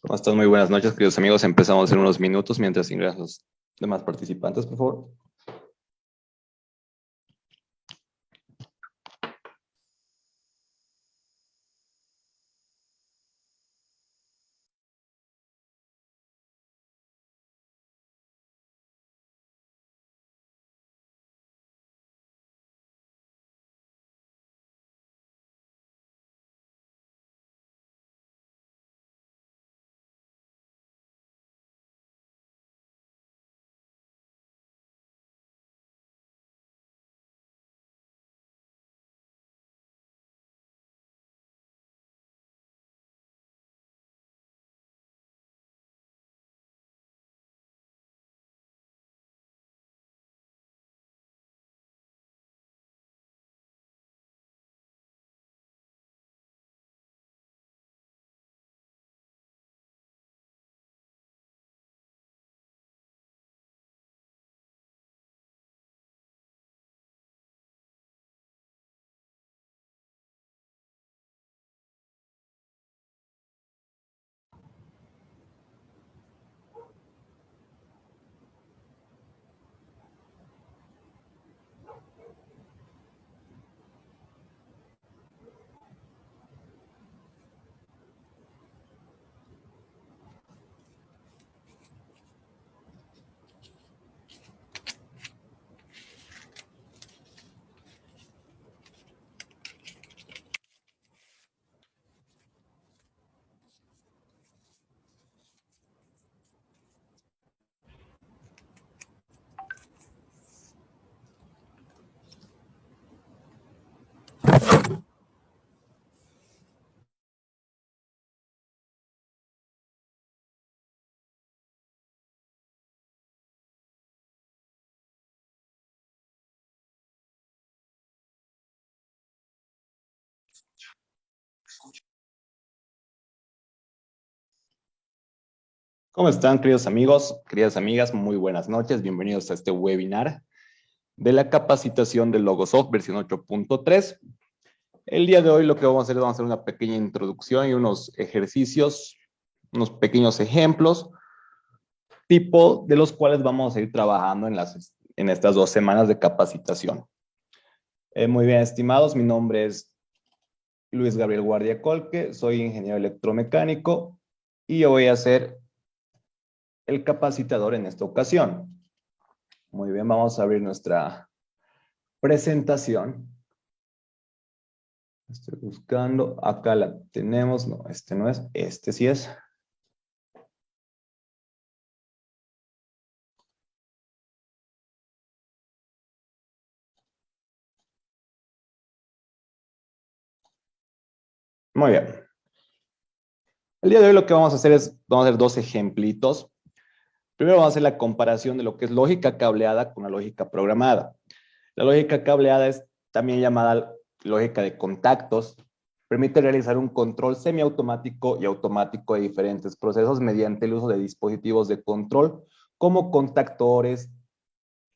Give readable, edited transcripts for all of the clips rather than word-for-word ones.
¿Cómo están? Muy buenas noches, queridos amigos. Empezamos en unos minutos mientras ingresan los demás participantes, por favor. ¿Cómo están, queridos amigos, queridas amigas? Muy buenas noches. Bienvenidos a este webinar de la capacitación de Logosoft versión 8.3. El día de hoy lo que vamos a hacer es una pequeña introducción y unos ejercicios, unos pequeños ejemplos, tipo de los cuales vamos a ir trabajando en estas 2 semanas de capacitación. Muy bien, estimados, mi nombre es Luis Gabriel Guardia Colque, soy ingeniero electromecánico y yo voy a ser el capacitador en esta ocasión. Muy bien, vamos a abrir nuestra presentación. Estoy buscando, acá la tenemos, no, este no es, este sí es. Muy bien. El día de hoy lo que vamos a hacer es, vamos a hacer 2 ejemplitos. Primero vamos a hacer la comparación de lo que es lógica cableada con la lógica programada. La lógica cableada es también llamada lógica de contactos. Permite realizar un control semiautomático y automático de diferentes procesos mediante el uso de dispositivos de control como contactores,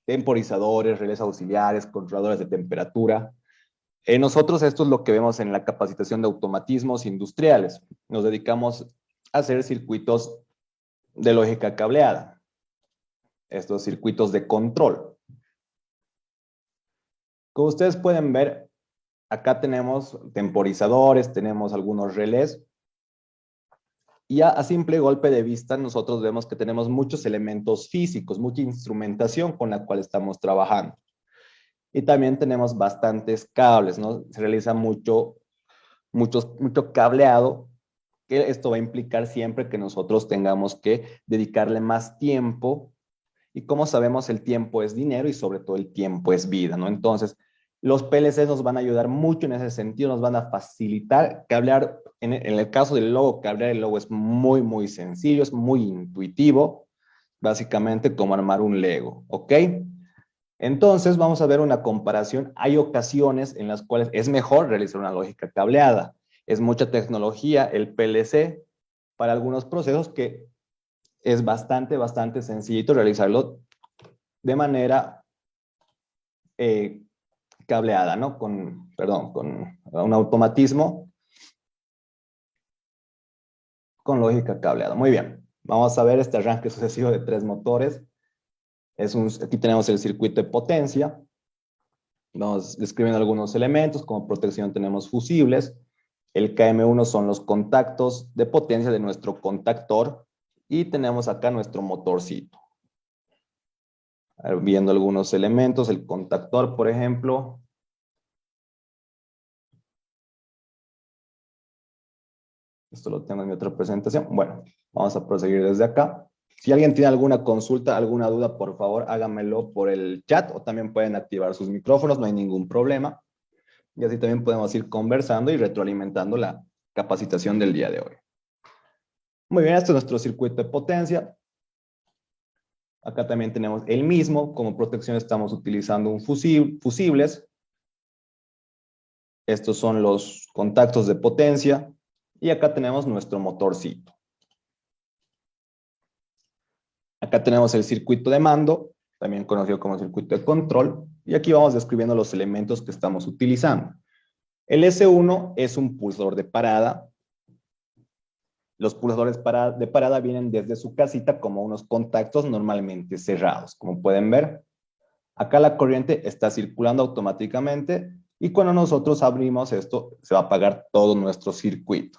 temporizadores, relés auxiliares, controladores de temperatura. Nosotros esto es lo que vemos en la capacitación de automatismos industriales. Nos dedicamos a hacer circuitos de lógica cableada, estos circuitos de control. Como ustedes pueden ver, acá tenemos temporizadores, tenemos algunos relés, y a simple golpe de vista nosotros vemos que tenemos muchos elementos físicos, mucha instrumentación con la cual estamos trabajando. Y también tenemos bastantes cables, ¿no? Se realiza mucho cableado, que esto va a implicar siempre que nosotros tengamos que dedicarle más tiempo. Y como sabemos, el tiempo es dinero y sobre todo el tiempo es vida, ¿no? Entonces, los PLCs nos van a ayudar mucho en ese sentido, nos van a facilitar cablear. En el caso del logo, cablear el logo es muy, muy sencillo, es muy intuitivo, básicamente como armar un Lego, ¿ok? Entonces, vamos a ver una comparación. Hay ocasiones en las cuales es mejor realizar una lógica cableada. Es mucha tecnología el PLC para algunos procesos que es bastante sencillito realizarlo de manera eh, cableada, ¿no? Con un automatismo. con lógica cableada. Muy bien. Vamos a ver este arranque sucesivo de 3 motores. Aquí tenemos el circuito de potencia. Nos describen algunos elementos, como protección tenemos fusibles. El KM1 son los contactos de potencia de nuestro contactor. Y tenemos acá nuestro motorcito. Viendo algunos elementos, el contactor, por ejemplo. Esto lo tengo en mi otra presentación. Bueno, vamos a proseguir desde acá. Si alguien tiene alguna consulta, alguna duda, por favor, háganmelo por el chat o también pueden activar sus micrófonos, no hay ningún problema. Y así también podemos ir conversando y retroalimentando la capacitación del día de hoy. Muy bien, este es nuestro circuito de potencia. Acá también tenemos el mismo. Como protección estamos utilizando un fusibles. Estos son los contactos de potencia. Y acá tenemos nuestro motorcito. Acá tenemos el circuito de mando, también conocido como circuito de control. Y aquí vamos describiendo los elementos que estamos utilizando. El S1 es un pulsador de parada. Los pulsadores de parada vienen desde su casita como unos contactos normalmente cerrados. Como pueden ver, acá la corriente está circulando automáticamente y cuando nosotros abrimos esto, se va a apagar todo nuestro circuito.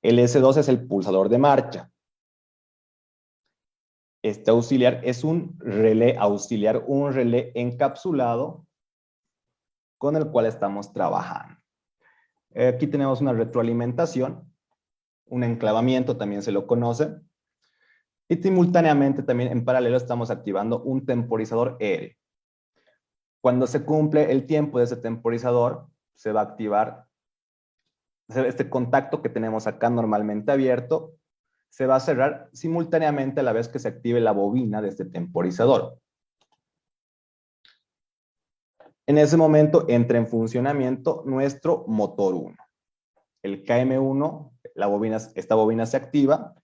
El S2 es el pulsador de marcha. Este auxiliar es un relé auxiliar, un relé encapsulado con el cual estamos trabajando. Aquí tenemos una retroalimentación, un enclavamiento también se lo conoce. Y simultáneamente también en paralelo estamos activando un temporizador EL. Cuando se cumple el tiempo de ese temporizador, se va a activar este contacto que tenemos acá normalmente abierto, se va a cerrar simultáneamente a la vez que se active la bobina de este temporizador. En ese momento entra en funcionamiento nuestro motor 1. El KM1, esta bobina se activa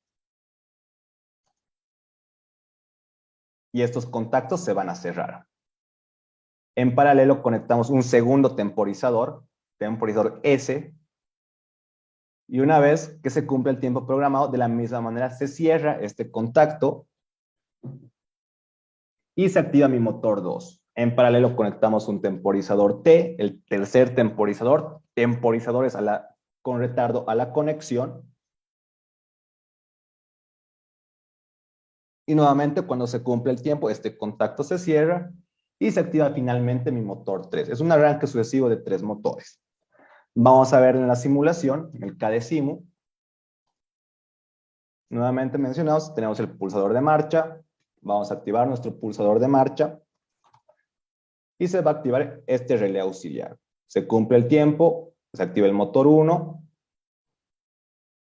y estos contactos se van a cerrar. En paralelo conectamos un segundo temporizador S, y una vez que se cumple el tiempo programado, de la misma manera se cierra este contacto y se activa mi motor 2. En paralelo conectamos un temporizador T, el tercer temporizador, temporizadores con retardo a la conexión. Y nuevamente cuando se cumple el tiempo, este contacto se cierra y se activa finalmente mi motor 3. Es un arranque sucesivo de 3 motores. Vamos a ver en la simulación, en el KDSIMU. Nuevamente mencionados, tenemos el pulsador de marcha. Vamos a activar nuestro pulsador de marcha. Y se va a activar este relé auxiliar. Se cumple el tiempo, se activa el motor 1.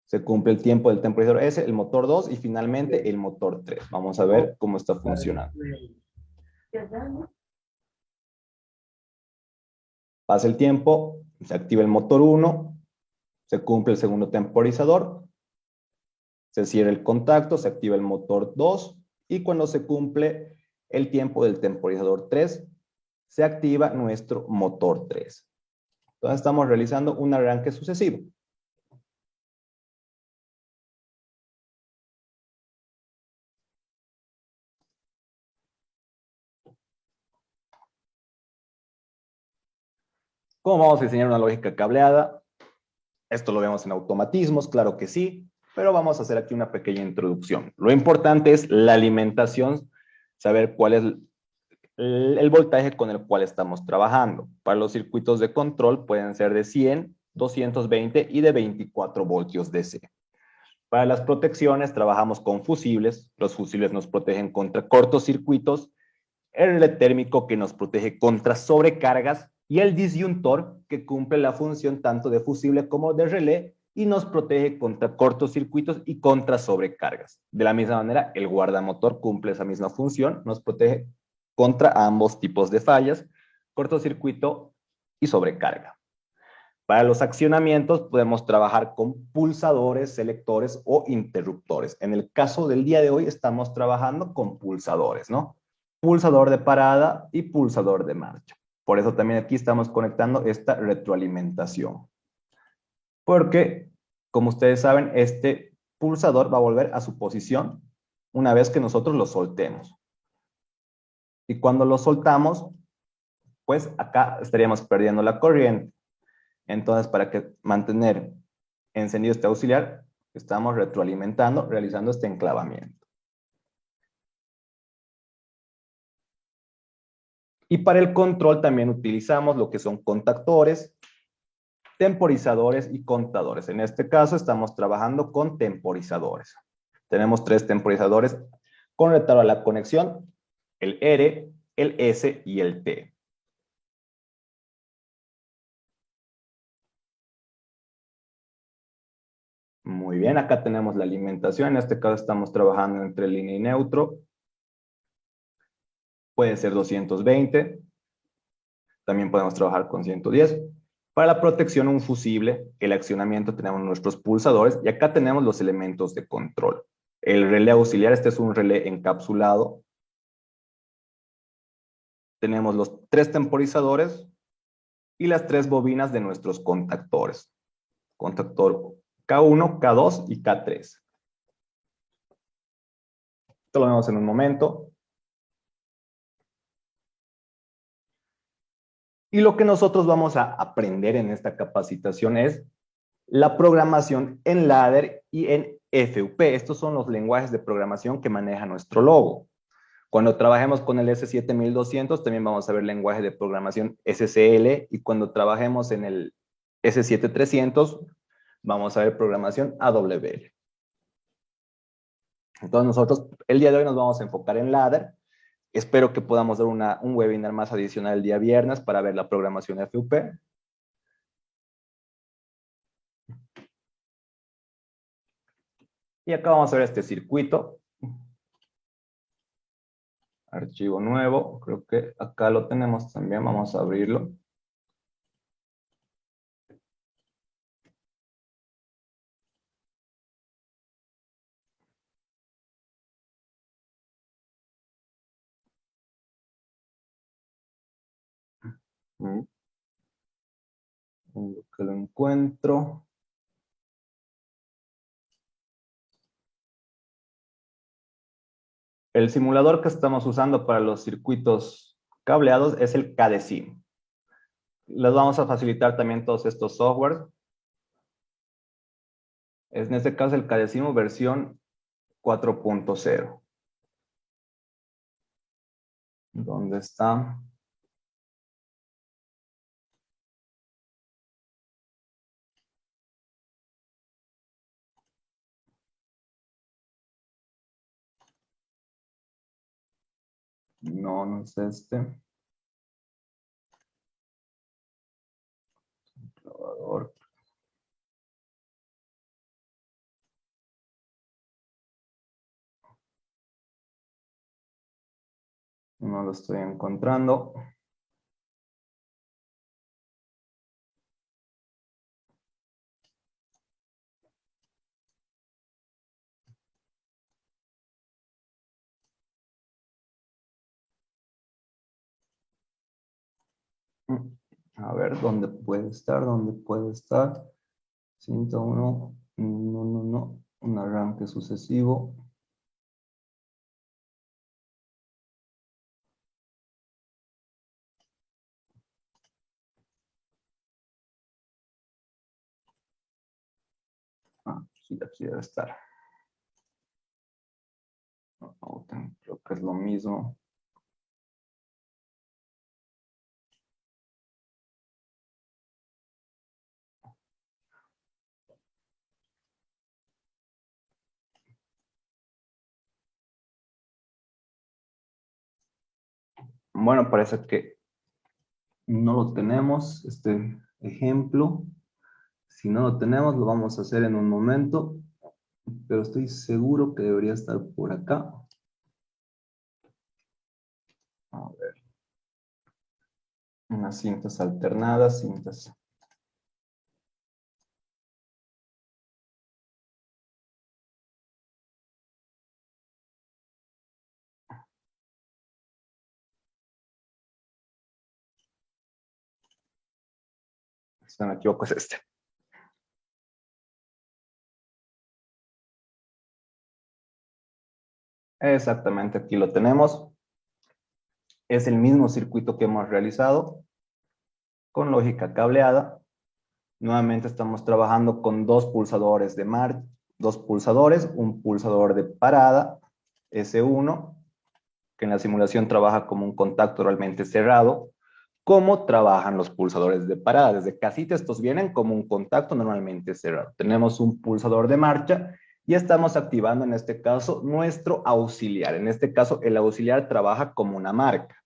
Se cumple el tiempo del temporizador S, el motor 2 y finalmente el motor 3. Vamos a ver cómo está funcionando. Pasa el tiempo, se activa el motor 1, se cumple el segundo temporizador, se cierra el contacto, se activa el motor 2 y cuando se cumple el tiempo del temporizador 3, se activa nuestro motor 3. Entonces estamos realizando un arranque sucesivo. ¿Cómo vamos a diseñar una lógica cableada? Esto lo vemos en automatismos, claro que sí, pero vamos a hacer aquí una pequeña introducción. Lo importante es la alimentación, saber cuál es el voltaje con el cual estamos trabajando. Para los circuitos de control pueden ser de 100, 220 y de 24 voltios DC. Para las protecciones trabajamos con fusibles. Los fusibles nos protegen contra cortocircuitos, el relé térmico que nos protege contra sobrecargas y el disyuntor que cumple la función tanto de fusible como de relé y nos protege contra cortocircuitos y contra sobrecargas. De la misma manera, el guardamotor cumple esa misma función, nos protege contra ambos tipos de fallas, cortocircuito y sobrecarga. Para los accionamientos podemos trabajar con pulsadores, selectores o interruptores. En el caso del día de hoy estamos trabajando con pulsadores, ¿no? Pulsador de parada y pulsador de marcha. Por eso también aquí estamos conectando esta retroalimentación. Porque, como ustedes saben, este pulsador va a volver a su posición una vez que nosotros lo soltemos. Y cuando lo soltamos, pues acá estaríamos perdiendo la corriente. Entonces, para que mantener encendido este auxiliar, estamos retroalimentando, realizando este enclavamiento. Y para el control también utilizamos lo que son contactores, temporizadores y contadores. En este caso estamos trabajando con temporizadores. Tenemos 3 temporizadores con retardo a la conexión, el R, el S y el T. Muy bien, acá tenemos la alimentación. En este caso estamos trabajando entre línea y neutro. Puede ser 220. También podemos trabajar con 110. Para la protección, un fusible. El accionamiento tenemos nuestros pulsadores. Y acá tenemos los elementos de control. El relé auxiliar, este es un relé encapsulado. Tenemos los 3 temporizadores y las 3 bobinas de nuestros contactores. Contactor K1, K2 y K3. Esto lo vemos en un momento. Y lo que nosotros vamos a aprender en esta capacitación es la programación en ladder y en FUP. Estos son los lenguajes de programación que maneja nuestro logo. Cuando trabajemos con el S7200, también vamos a ver lenguaje de programación SCL, y cuando trabajemos en el S7300, vamos a ver programación AWL. Entonces nosotros el día de hoy nos vamos a enfocar en ladder. Espero que podamos dar un webinar más adicional el día viernes para ver la programación FUP. Y acá vamos a ver este circuito. Archivo nuevo, creo que acá lo tenemos también, vamos a abrirlo. En lo que lo encuentro. El simulador que estamos usando para los circuitos cableados es el CADESIM. Les vamos a facilitar también todos estos softwares. Es en este caso el CADESIM versión 4.0. ¿Dónde está? No, no es este. Grabador. No lo estoy encontrando. A ver, ¿dónde puede estar? ¿Dónde puede estar? 101. No, no, no. Un arranque sucesivo. Ah, sí, aquí debe estar. No, creo que es lo mismo. Bueno, parece que no lo tenemos, este ejemplo. Si no lo tenemos, lo vamos a hacer en un momento, pero estoy seguro que debería estar por acá. A ver. Unas cintas alternadas, cintas. Si no me equivoco, es este. Exactamente, aquí lo tenemos. Es el mismo circuito que hemos realizado con lógica cableada. Nuevamente estamos trabajando con dos pulsadores de marcha, dos pulsadores, un pulsador de parada, S1, que en la simulación trabaja como un contacto realmente cerrado. ¿Cómo trabajan los pulsadores de parada? Desde casita estos vienen como un contacto normalmente cerrado. Tenemos un pulsador de marcha y estamos activando en este caso nuestro auxiliar. En este caso el auxiliar trabaja como una marca.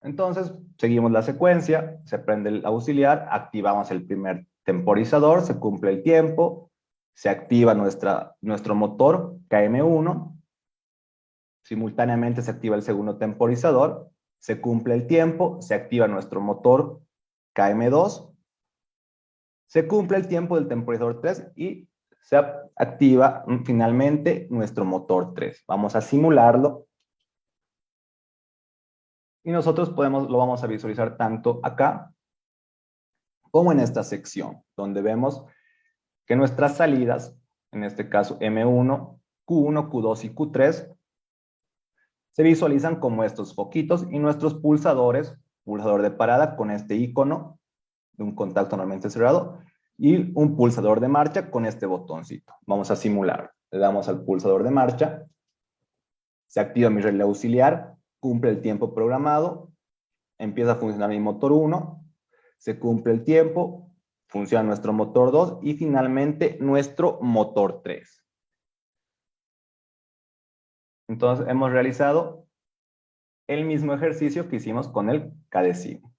Entonces, seguimos la secuencia, se prende el auxiliar, activamos el primer temporizador, se cumple el tiempo, se activa nuestro motor KM1, simultáneamente se activa el segundo temporizador, se cumple el tiempo, se activa nuestro motor KM2, se cumple el tiempo del temporizador 3 y se activa finalmente nuestro motor 3. Vamos a simularlo. Y nosotros lo vamos a visualizar tanto acá como en esta sección, donde vemos que nuestras salidas, en este caso M1, Q1, Q2 y Q3, se visualizan como estos foquitos y nuestros pulsadores, pulsador de parada con este icono de un contacto normalmente cerrado y un pulsador de marcha con este botoncito. Vamos a simular. Le damos al pulsador de marcha, se activa mi relé auxiliar, cumple el tiempo programado, empieza a funcionar mi motor 1, se cumple el tiempo, funciona nuestro motor 2 y finalmente nuestro motor 3. Entonces hemos realizado el mismo ejercicio que hicimos con el cadecivo.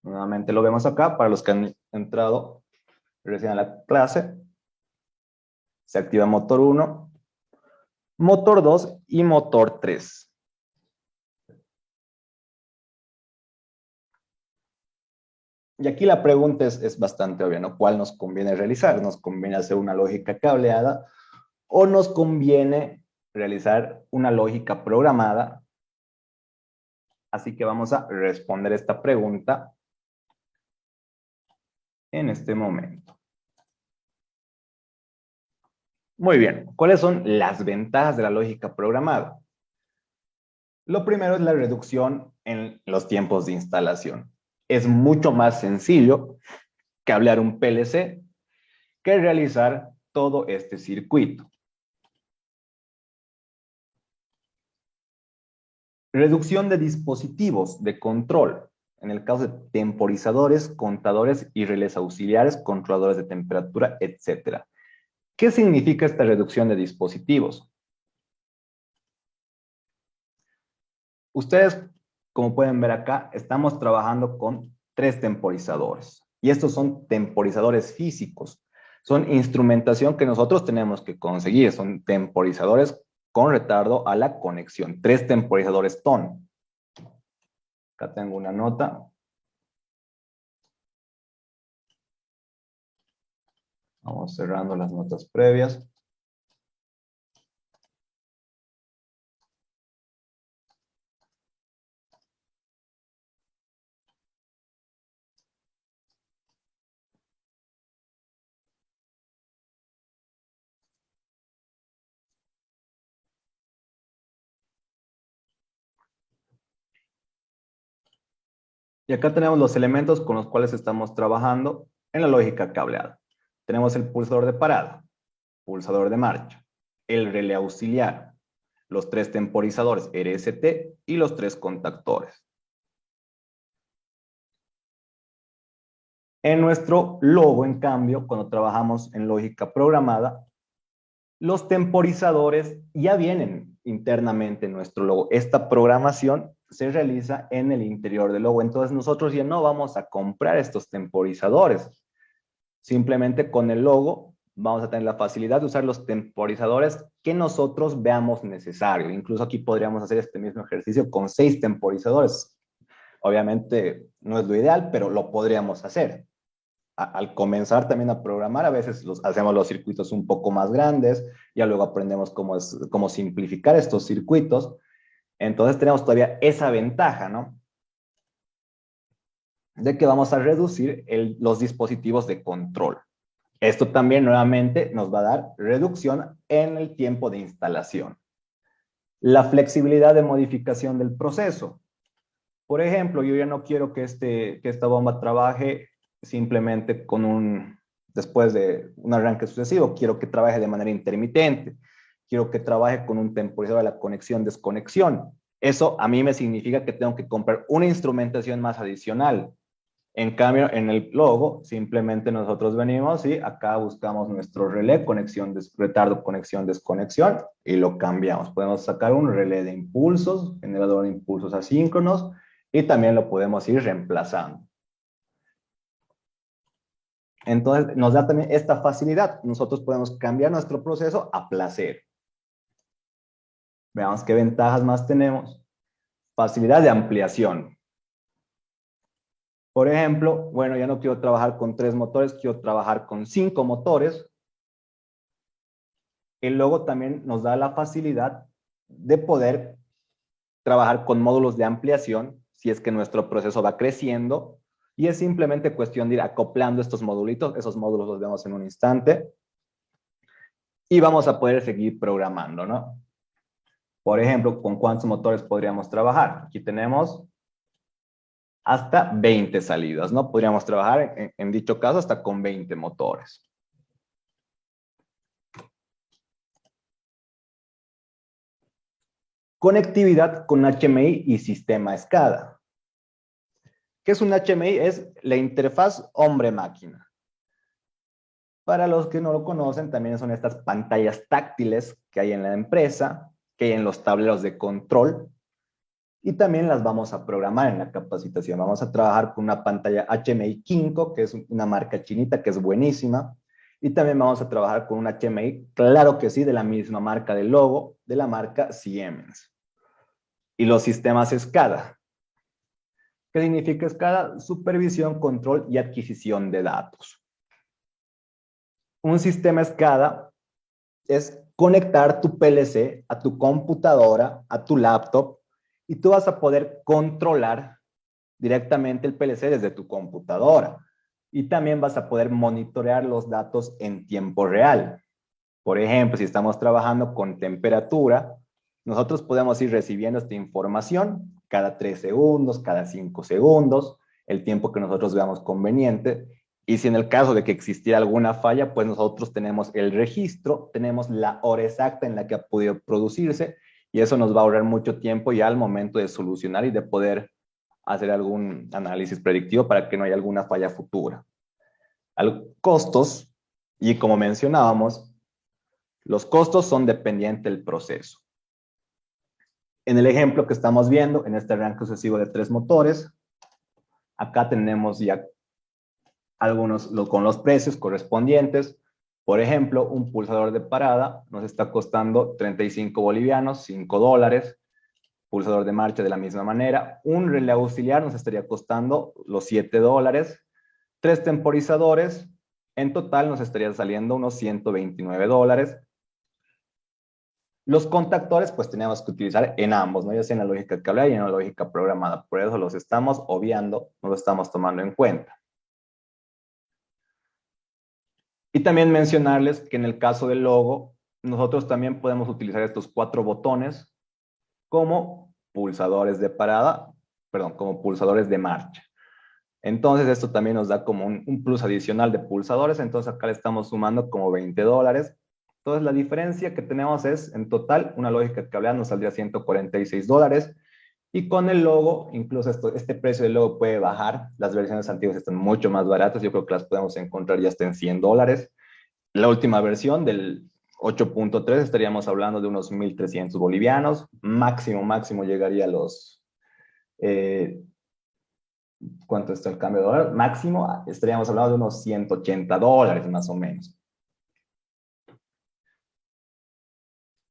Nuevamente lo vemos acá, para los que han entrado recién a la clase. Se activa motor 1, motor 2 y motor 3. Y aquí la pregunta es bastante obvia, ¿no? ¿Cuál nos conviene realizar? ¿Nos conviene hacer una lógica cableada o nos conviene realizar una lógica programada? Así que vamos a responder esta pregunta en este momento. Muy bien, ¿cuáles son las ventajas de la lógica programada? Lo primero es la reducción en los tiempos de instalación. Es mucho más sencillo cablear un PLC que realizar todo este circuito. Reducción de dispositivos de control. En el caso de temporizadores, contadores y relés auxiliares, controladores de temperatura, etc. ¿Qué significa esta reducción de dispositivos? Ustedes, como pueden ver acá, estamos trabajando con 3 temporizadores. Y estos son temporizadores físicos. Son instrumentación que nosotros tenemos que conseguir. Son temporizadores con retardo a la conexión. 3 temporizadores TON. Acá tengo una nota. Vamos cerrando las notas previas. Y acá tenemos los elementos con los cuales estamos trabajando en la lógica cableada. Tenemos el pulsador de parada, pulsador de marcha, el relé auxiliar, los 3 temporizadores RST y los 3 contactores. En nuestro logo, en cambio, cuando trabajamos en lógica programada, los temporizadores ya vienen internamente en nuestro logo. Esta programación se realiza en el interior del logo. Entonces nosotros ya no vamos a comprar estos temporizadores. Simplemente con el logo vamos a tener la facilidad de usar los temporizadores que nosotros veamos necesario. Incluso aquí podríamos hacer este mismo ejercicio con 6 temporizadores. Obviamente no es lo ideal, pero lo podríamos hacer. Al comenzar también a programar, a veces hacemos los circuitos un poco más grandes, ya luego aprendemos cómo simplificar estos circuitos. Entonces tenemos todavía esa ventaja, ¿no? De que vamos a reducir los dispositivos de control. Esto también nuevamente nos va a dar reducción en el tiempo de instalación. La flexibilidad de modificación del proceso. Por ejemplo, yo ya no quiero que esta bomba trabaje simplemente después de un arranque sucesivo. Quiero que trabaje de manera intermitente. Quiero que trabaje con un temporizador de la conexión-desconexión. Eso a mí me significa que tengo que comprar una instrumentación más adicional. En cambio, en el logo, simplemente nosotros venimos y acá buscamos nuestro relé, retardo, conexión, desconexión, y lo cambiamos. Podemos sacar un relé de impulsos, generador de impulsos asíncronos, y también lo podemos ir reemplazando. Entonces, nos da también esta facilidad. Nosotros podemos cambiar nuestro proceso a placer. Veamos qué ventajas más tenemos. Facilidad de ampliación. Por ejemplo, bueno, ya no quiero trabajar con 3 motores, quiero trabajar con 5 motores. El logo también nos da la facilidad de poder trabajar con módulos de ampliación si es que nuestro proceso va creciendo, y es simplemente cuestión de ir acoplando estos modulitos. Esos módulos los vemos en un instante y vamos a poder seguir programando, ¿no? Por ejemplo, ¿con cuántos motores podríamos trabajar? Aquí tenemos hasta 20 salidas, ¿no? Podríamos trabajar en dicho caso hasta con 20 motores. Conectividad con HMI y sistema SCADA. ¿Qué es un HMI? Es la interfaz hombre-máquina. Para los que no lo conocen, también son estas pantallas táctiles que hay en la empresa, que hay en los tableros de control, y también las vamos a programar en la capacitación. Vamos a trabajar con una pantalla HMI Kinko, que es una marca chinita que es buenísima, y también vamos a trabajar con un HMI, claro que sí, de la misma marca del logo, de la marca Siemens. Y los sistemas SCADA. ¿Qué significa SCADA? Supervisión, control y adquisición de datos. Un sistema SCADA es conectar tu PLC a tu computadora, a tu laptop, y tú vas a poder controlar directamente el PLC desde tu computadora. Y también vas a poder monitorear los datos en tiempo real. Por ejemplo, si estamos trabajando con temperatura, nosotros podemos ir recibiendo esta información cada 3 segundos, cada 5 segundos, el tiempo que nosotros veamos conveniente. Y si en el caso de que existiera alguna falla, pues nosotros tenemos el registro, tenemos la hora exacta en la que ha podido producirse, y eso nos va a ahorrar mucho tiempo ya al momento de solucionar y de poder hacer algún análisis predictivo para que no haya alguna falla futura. Costos, y como mencionábamos, los costos son dependientes del proceso. En el ejemplo que estamos viendo, en este arranque sucesivo de 3 motores, acá tenemos ya algunos con los precios correspondientes. Por ejemplo, un pulsador de parada nos está costando 35 bolivianos, $5. Pulsador de marcha de la misma manera. Un relé auxiliar nos estaría costando los $7. 3 temporizadores, en total nos estaría saliendo unos $129. Los contactores, pues tenemos que utilizar en ambos, ¿no? Ya sea en la lógica cableada y en la lógica programada. Por eso los estamos obviando, no lo estamos tomando en cuenta. Y también mencionarles que en el caso del logo, nosotros también podemos utilizar estos 4 botones como pulsadores de parada, perdón, como pulsadores de marcha. Entonces, esto también nos da como un plus adicional de pulsadores. Entonces, acá le estamos sumando como $20. Entonces, la diferencia que tenemos es, en total, una lógica cableada nos saldría $146. Y con el logo, incluso este precio del logo puede bajar. Las versiones antiguas están mucho más baratas. Yo creo que las podemos encontrar ya hasta en $100. La última versión del 8.3 estaríamos hablando de unos 1.300 bolivianos. Máximo llegaría a los... ¿cuánto está el cambio de dólar? Máximo estaríamos hablando de unos $180 más o menos.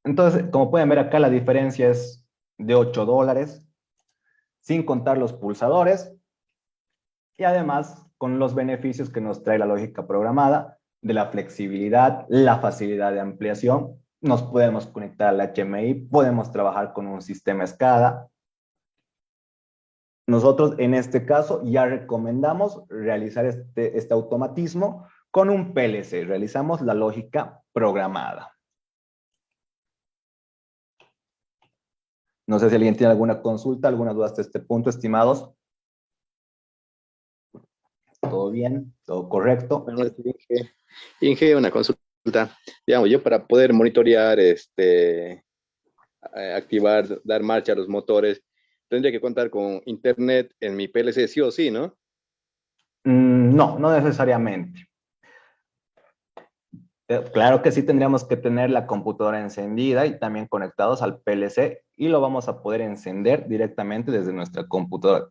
Entonces, como pueden ver acá, la diferencia es de $8, sin contar los pulsadores, y además con los beneficios que nos trae la lógica programada, de la flexibilidad, la facilidad de ampliación. Nos podemos conectar al HMI, podemos trabajar con un sistema SCADA. Nosotros en este caso ya recomendamos realizar este automatismo Con un PLC realizamos la lógica programada. No sé si alguien tiene alguna consulta, alguna duda hasta este punto, estimados. ¿Todo bien? ¿Todo correcto? Bueno, Inge, una consulta. Digamos, yo para poder monitorear, activar, dar marcha a los motores, tendría que contar con internet en mi PLC, sí o sí, ¿no? No, no necesariamente. Claro que sí tendríamos que tener la computadora encendida y también conectados al PLC y lo vamos a poder encender directamente desde nuestra computadora.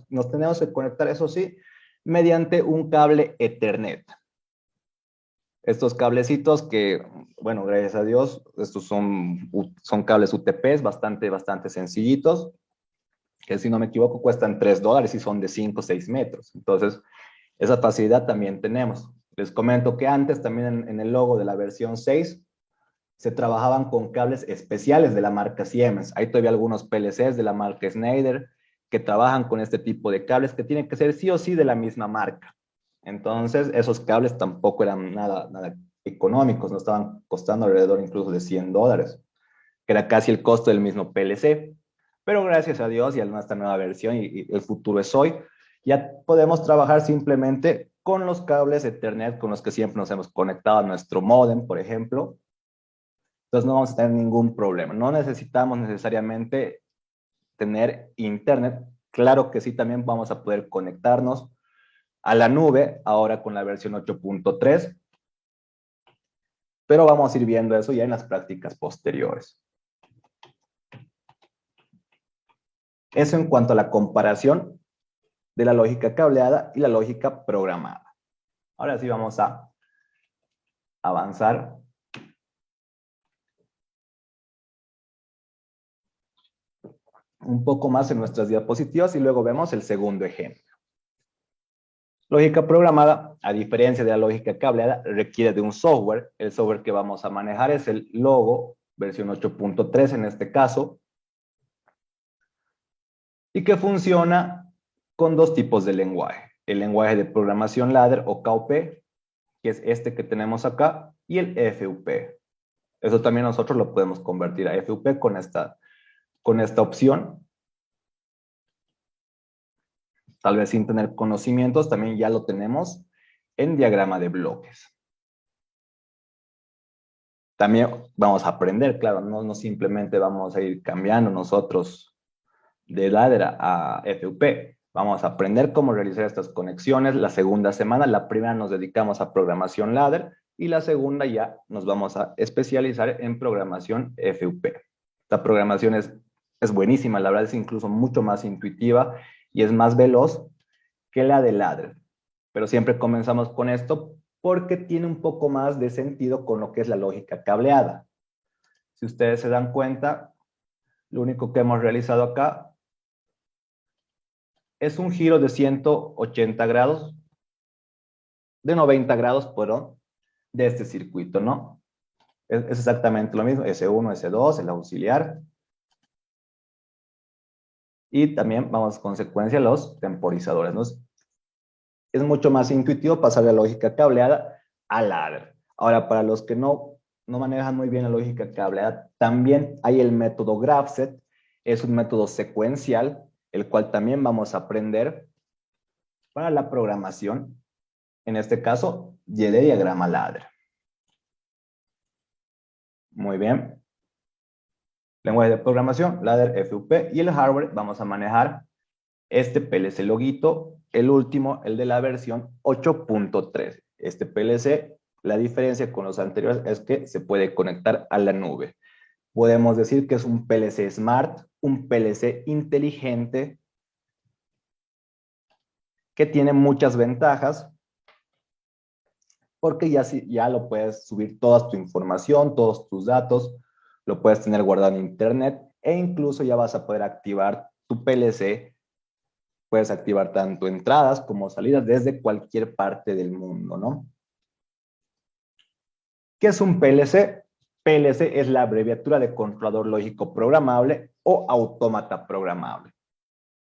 Nos tenemos que conectar, eso sí, mediante un cable Ethernet. Estos cablecitos que, bueno, gracias a Dios, estos son cables UTPs bastante sencillitos, que si no me equivoco cuestan $3 y son de 5 o 6 metros. Entonces, esa facilidad también tenemos. Les comento que antes también en el logo de la versión 6 se trabajaban con cables especiales de la marca Siemens. Hay todavía algunos PLCs de la marca Schneider que trabajan con este tipo de cables que tienen que ser sí o sí de la misma marca. Entonces, esos cables tampoco eran nada económicos, no estaban costando alrededor incluso de $100, que era casi el costo del mismo PLC. Pero gracias a Dios y a nuestra nueva versión y el futuro es hoy, ya podemos trabajar simplemente con los cables Ethernet con los que siempre nos hemos conectado a nuestro módem, por ejemplo. Entonces no vamos a tener ningún problema. No necesitamos necesariamente tener internet. Claro que sí, también vamos a poder conectarnos a la nube, ahora con la versión 8.3, pero vamos a ir viendo eso ya en las prácticas posteriores. Eso en cuanto a la comparación de la lógica cableada y la lógica programada. Ahora sí vamos a avanzar un poco más en nuestras diapositivas y luego vemos el segundo ejemplo. Lógica programada, a diferencia de la lógica cableada, requiere de un software. El software que vamos a manejar es el Logo, versión 8.3 en este caso, y que funciona con dos tipos de lenguaje. El lenguaje de programación ladder o KOP, que es este que tenemos acá, y el FUP. Eso también nosotros lo podemos convertir a FUP con esta opción. Tal vez sin tener conocimientos, también ya lo tenemos en diagrama de bloques. También vamos a aprender, claro, no simplemente vamos a ir cambiando nosotros de ladder a FUP. Vamos a aprender cómo realizar estas conexiones. La segunda semana, la primera nos dedicamos a programación ladder y la segunda ya nos vamos a especializar en programación FUP. Esta programación es buenísima, la verdad es incluso mucho más intuitiva y es más veloz que la de ladder. Pero siempre comenzamos con esto porque tiene un poco más de sentido con lo que es la lógica cableada. Si ustedes se dan cuenta, lo único que hemos realizado acá es un giro de 180 grados, de 90 grados, perdón, de este circuito, ¿no? Es exactamente lo mismo, S1, S2, el auxiliar. Y también vamos a consecuencia los temporizadores, ¿no? Es mucho más intuitivo pasar de la lógica cableada a ladder. Ahora, para los que no manejan muy bien la lógica cableada, también hay el método GraphSet, es un método secuencial, el cual también vamos a aprender para la programación, en este caso, de diagrama ladder. Muy bien. Lenguaje de programación, ladder, FUP, y el hardware vamos a manejar este PLC loguito, el último, el de la versión 8.3. Este PLC, la diferencia con los anteriores es que se puede conectar a la nube. Podemos decir que es un PLC Smart, un PLC inteligente, que tiene muchas ventajas, porque ya lo puedes subir toda tu información, todos tus datos, lo puedes tener guardado en internet, e incluso ya vas a poder activar tu PLC. Puedes activar tanto entradas como salidas desde cualquier parte del mundo, ¿no? ¿Qué es un PLC? PLC es la abreviatura de controlador lógico programable o autómata programable.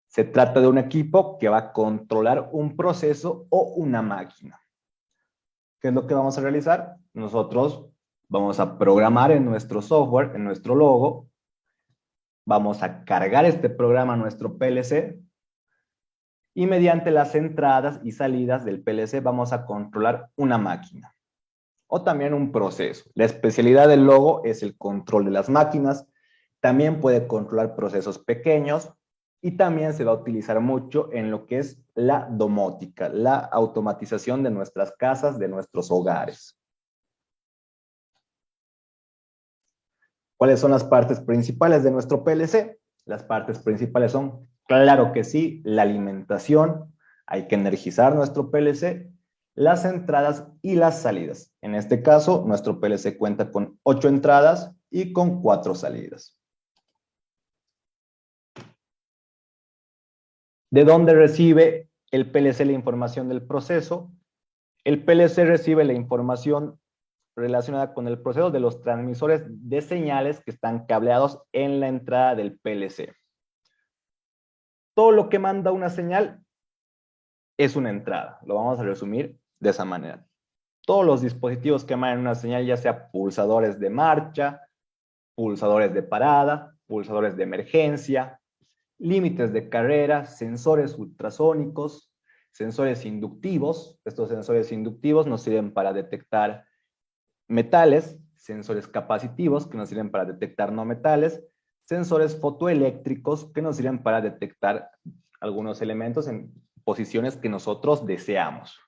Se trata de un equipo que va a controlar un proceso o una máquina. ¿Qué es lo que vamos a realizar? Nosotros vamos a programar en nuestro software, en nuestro logo, vamos a cargar este programa a nuestro PLC y mediante las entradas y salidas del PLC vamos a controlar una máquina o también un proceso. La especialidad del logo es el control de las máquinas, también puede controlar procesos pequeños y también se va a utilizar mucho en lo que es la domótica, la automatización de nuestras casas, de nuestros hogares. ¿Cuáles son las partes principales de nuestro PLC? Las partes principales son, claro que sí, la alimentación, hay que energizar nuestro PLC, las entradas y las salidas. En este caso, nuestro PLC cuenta con 8 entradas y con 4 salidas. ¿De dónde recibe el PLC la información del proceso? El PLC recibe la información relacionada con el proceso de los transmisores de señales que están cableados en la entrada del PLC. Todo lo que manda una señal es una entrada. Lo vamos a resumir de esa manera. Todos los dispositivos que mandan una señal, ya sea pulsadores de marcha, pulsadores de parada, pulsadores de emergencia, límites de carrera, sensores ultrasónicos, sensores inductivos. Estos sensores inductivos nos sirven para detectar metales, sensores capacitivos que nos sirven para detectar no metales, sensores fotoeléctricos que nos sirven para detectar algunos elementos en posiciones que nosotros deseamos.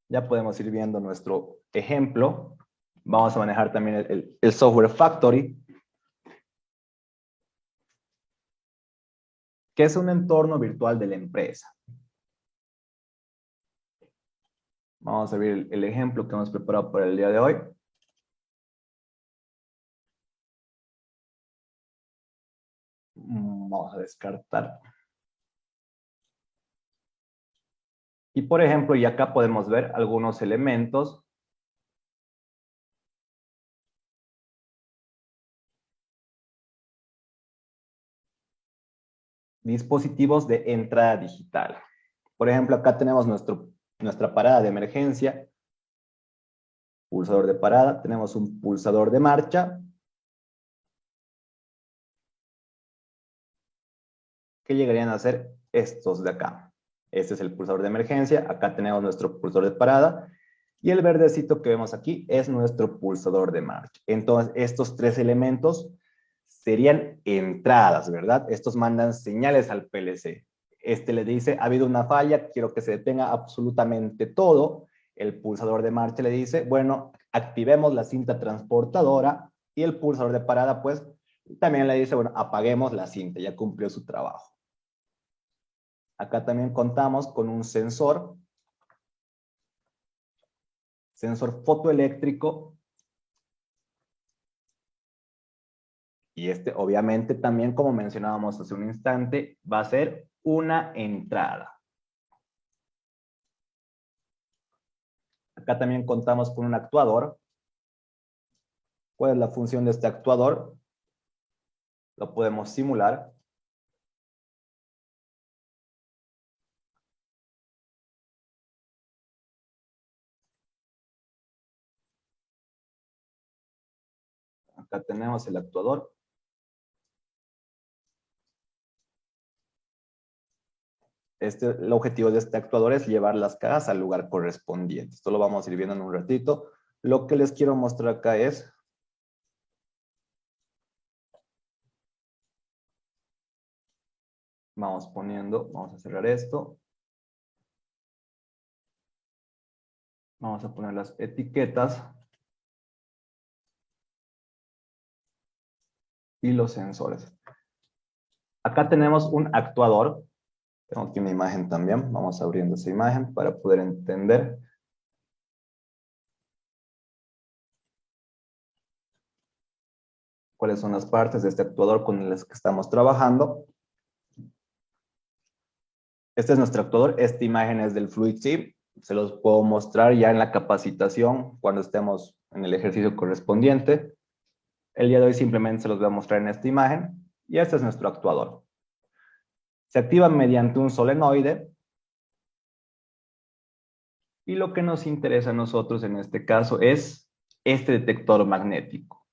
Ya podemos ir viendo nuestro ejemplo. Vamos a manejar también el software Factory, que es un entorno virtual de la empresa. Vamos a ver el ejemplo que hemos preparado para el día de hoy. Vamos a descartar. Y por ejemplo, y acá podemos ver algunos elementos. Dispositivos de entrada digital. Por ejemplo, acá tenemos nuestra parada de emergencia, pulsador de parada, tenemos un pulsador de marcha, que llegarían a ser estos de acá. Este es el pulsador de emergencia, acá tenemos nuestro pulsador de parada, y el verdecito que vemos aquí es nuestro pulsador de marcha. Entonces, estos tres elementos serían entradas, ¿verdad? Estos mandan señales al PLC. Este le dice, ha habido una falla, quiero que se detenga absolutamente todo. El pulsador de marcha le dice, bueno, activemos la cinta transportadora. Y el pulsador de parada, pues, también le dice, bueno, apaguemos la cinta, ya cumplió su trabajo. Acá también contamos con un sensor fotoeléctrico. Y este, obviamente, también, como mencionábamos hace un instante, va a ser una entrada. Acá también contamos con un actuador. ¿Cuál es la función de este actuador? Lo podemos simular. Acá tenemos el actuador. El objetivo de este actuador es llevar las cajas al lugar correspondiente. Esto lo vamos a ir viendo en un ratito. Lo que les quiero mostrar acá es vamos a cerrar esto. Vamos a poner las etiquetas y los sensores. Acá tenemos un actuador. Tengo aquí una imagen también. Vamos abriendo esa imagen para poder entender. Cuáles son las partes de este actuador con las que estamos trabajando. Este es nuestro actuador. Esta imagen es del FluidSim. Se los puedo mostrar ya en la capacitación cuando estemos en el ejercicio correspondiente. El día de hoy simplemente se los voy a mostrar en esta imagen. Y este es nuestro actuador. Se activa mediante un solenoide. Y lo que nos interesa a nosotros en este caso es este detector magnético.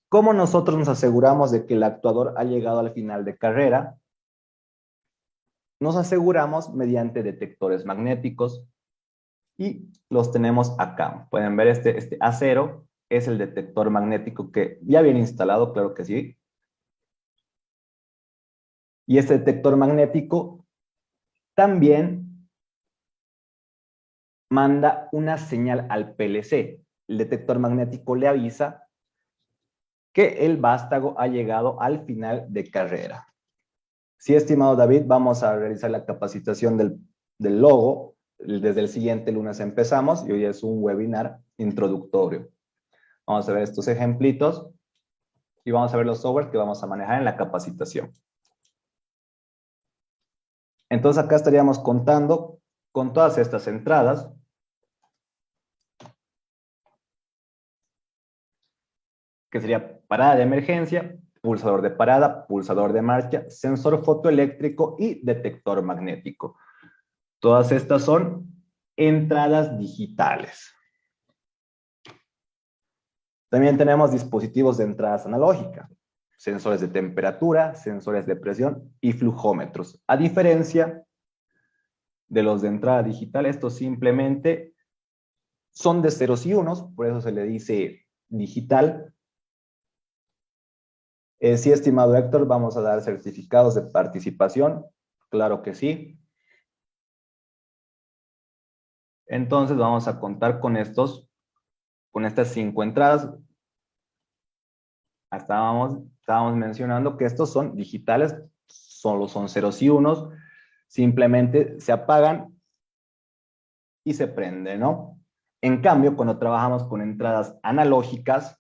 ¿Cómo nosotros nos aseguramos de que el actuador ha llegado al final de carrera? Nos aseguramos mediante detectores magnéticos y los tenemos acá. Pueden ver este A0 es el detector magnético que ya viene instalado, claro que sí. Y este detector magnético también manda una señal al PLC. El detector magnético le avisa que el vástago ha llegado al final de carrera. Sí, estimado David, vamos a realizar la capacitación del logo. Desde el siguiente lunes empezamos y hoy es un webinar introductorio. Vamos a ver estos ejemplitos y vamos a ver los softwares que vamos a manejar en la capacitación. Entonces acá estaríamos contando con todas estas entradas. Que sería parada de emergencia, pulsador de parada, pulsador de marcha, sensor fotoeléctrico y detector magnético. Todas estas son entradas digitales. También tenemos dispositivos de entradas analógicas, sensores de temperatura, sensores de presión y flujómetros. A diferencia de los de entrada digital, estos simplemente son de ceros y unos, por eso se le dice digital. Sí, estimado Héctor, vamos a dar certificados de participación. Claro que sí. Entonces vamos a contar con estas 5 entradas. Estábamos mencionando que estos son digitales, solo son ceros y unos. Simplemente se apagan y se prenden, ¿no? En cambio, cuando trabajamos con entradas analógicas,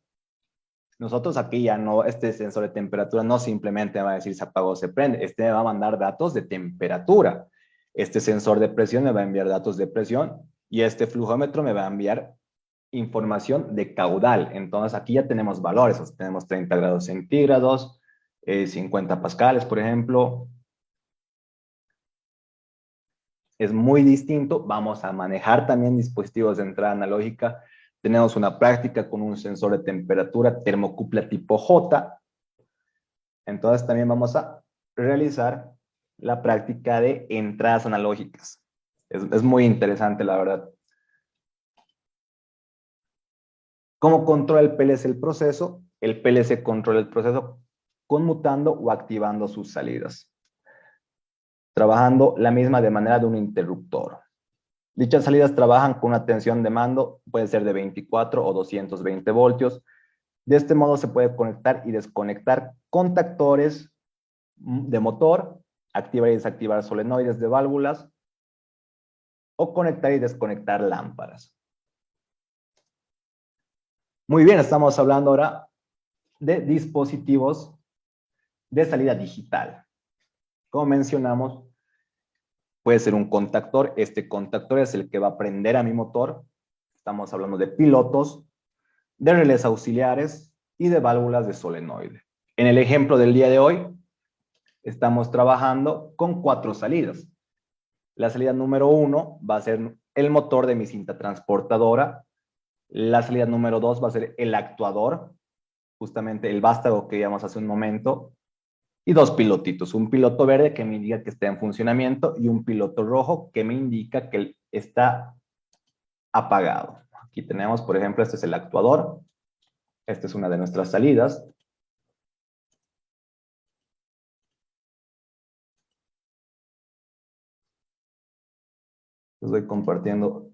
nosotros aquí ya no, este sensor de temperatura no simplemente va a decir se apagó o se prende, este me va a mandar datos de temperatura. Este sensor de presión me va a enviar datos de presión y este flujómetro me va a enviar información de caudal. Entonces aquí ya tenemos valores, o sea, tenemos 30 grados centígrados, 50 pascales, por ejemplo. Es muy distinto. Vamos a manejar también dispositivos de entrada analógica. Tenemos una práctica con un sensor de temperatura termocupla tipo J. Entonces también vamos a realizar la práctica de entradas analógicas. Es muy interesante, la verdad. ¿Cómo controla el PLC el proceso? El PLC controla el proceso conmutando o activando sus salidas, trabajando la misma de manera de un interruptor. Dichas salidas trabajan con una tensión de mando, puede ser de 24 o 220 voltios. De este modo se puede conectar y desconectar contactores de motor, activar y desactivar solenoides de válvulas o conectar y desconectar lámparas. Muy bien, estamos hablando ahora de dispositivos de salida digital. Como mencionamos, puede ser un contactor. Este contactor es el que va a prender a mi motor. Estamos hablando de pilotos, de relés auxiliares y de válvulas de solenoide. En el ejemplo del día de hoy, estamos trabajando con 4 salidas. La salida número 1 va a ser el motor de mi cinta transportadora. La salida número 2 va a ser el actuador, justamente el vástago que vimos hace un momento. Y 2 pilotitos, un piloto verde que me indica que está en funcionamiento y un piloto rojo que me indica que está apagado. Aquí tenemos, por ejemplo, este es el actuador. Esta es una de nuestras salidas. Les voy compartiendo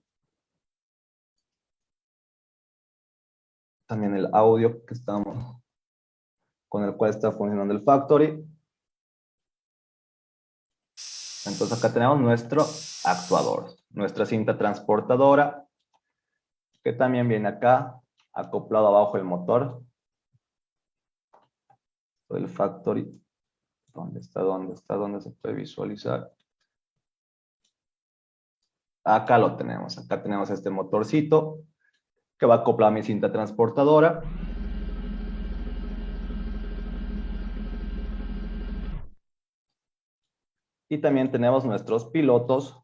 también el audio con el cual está funcionando el factory. Entonces acá tenemos nuestro actuador, nuestra cinta transportadora, que también viene acá, acoplado abajo el motor. El factory, ¿dónde está? ¿Dónde se puede visualizar? Acá lo tenemos, acá tenemos este motorcito que va acoplado a mi cinta transportadora. Y también tenemos nuestros pilotos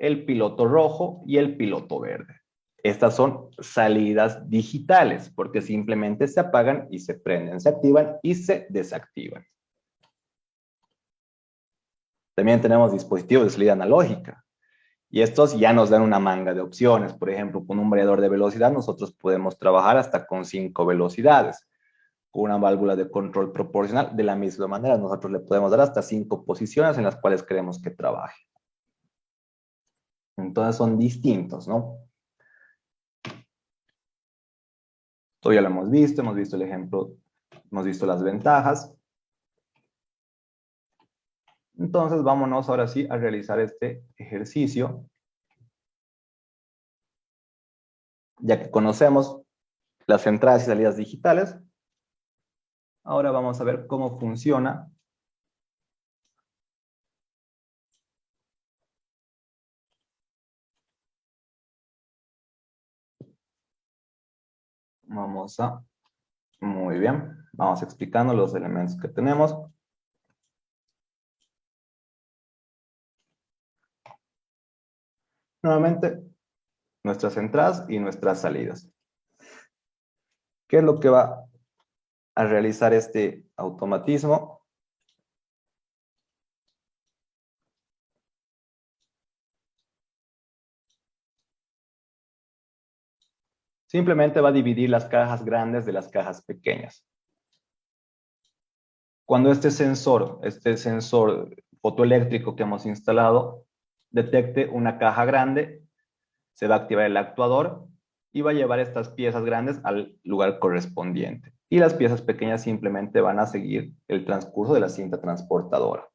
el piloto rojo y el piloto verde. Estas son salidas digitales porque simplemente se apagan y se prenden, se activan y se desactivan. También tenemos dispositivos de salida analógica y estos ya nos dan una manga de opciones. Por ejemplo, con un variador de velocidad nosotros podemos trabajar hasta con 5 velocidades. Con una válvula de control proporcional, de la misma manera, nosotros le podemos dar hasta 5 posiciones en las cuales queremos que trabaje. Entonces son distintos, ¿no? Esto ya lo hemos visto el ejemplo, hemos visto las ventajas. Entonces vámonos ahora sí a realizar este ejercicio. Ya que conocemos las entradas y salidas digitales, ahora vamos a ver cómo funciona muy bien, vamos explicando los elementos que tenemos. Nuevamente, nuestras entradas y nuestras salidas. ¿Qué es lo que va a realizar este automatismo? Simplemente va a dividir las cajas grandes de las cajas pequeñas. Cuando este sensor fotoeléctrico que hemos instalado detecte una caja grande, se va a activar el actuador y va a llevar estas piezas grandes al lugar correspondiente. Y las piezas pequeñas simplemente van a seguir el transcurso de la cinta transportadora.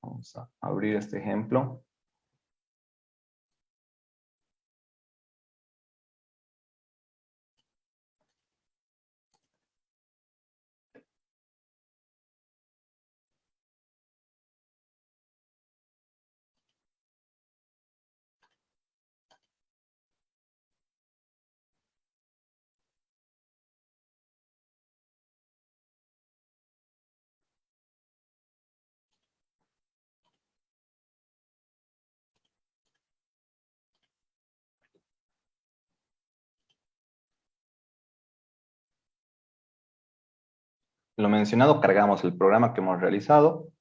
Vamos a abrir este ejemplo. Lo mencionado, cargamos el programa que hemos realizado.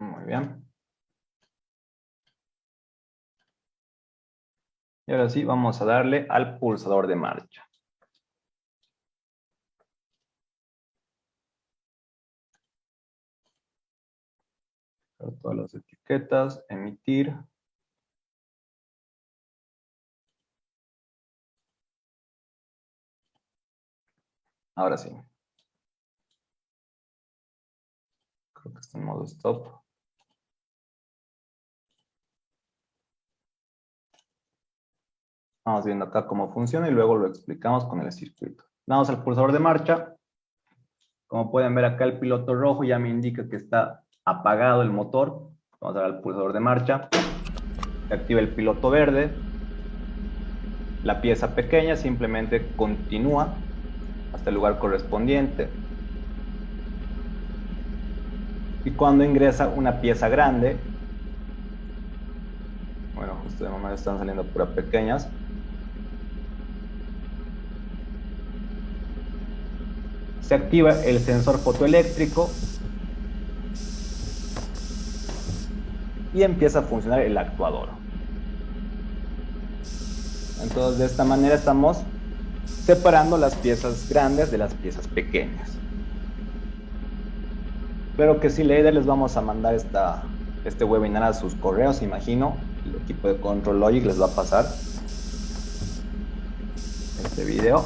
Muy bien. Y ahora sí, vamos a darle al pulsador de marcha. Todas las etiquetas, emitir. Ahora sí. Creo que está en modo stop. Vamos viendo acá cómo funciona y luego lo explicamos con el circuito. Damos al pulsador de marcha. Como pueden ver acá el piloto rojo ya me indica que está apagado el motor. Vamos a dar al pulsador de marcha. Se activa el piloto verde. La pieza pequeña simplemente continúa hasta el lugar correspondiente. Y cuando ingresa una pieza grande, bueno, justo de momento están saliendo puras pequeñas, se activa el sensor fotoeléctrico y empieza a funcionar el actuador. Entonces de esta manera estamos separando las piezas grandes de las piezas pequeñas. Espero que sí, líder, les vamos a mandar este webinar a sus correos, imagino. El equipo de Control Logic les va a pasar este video.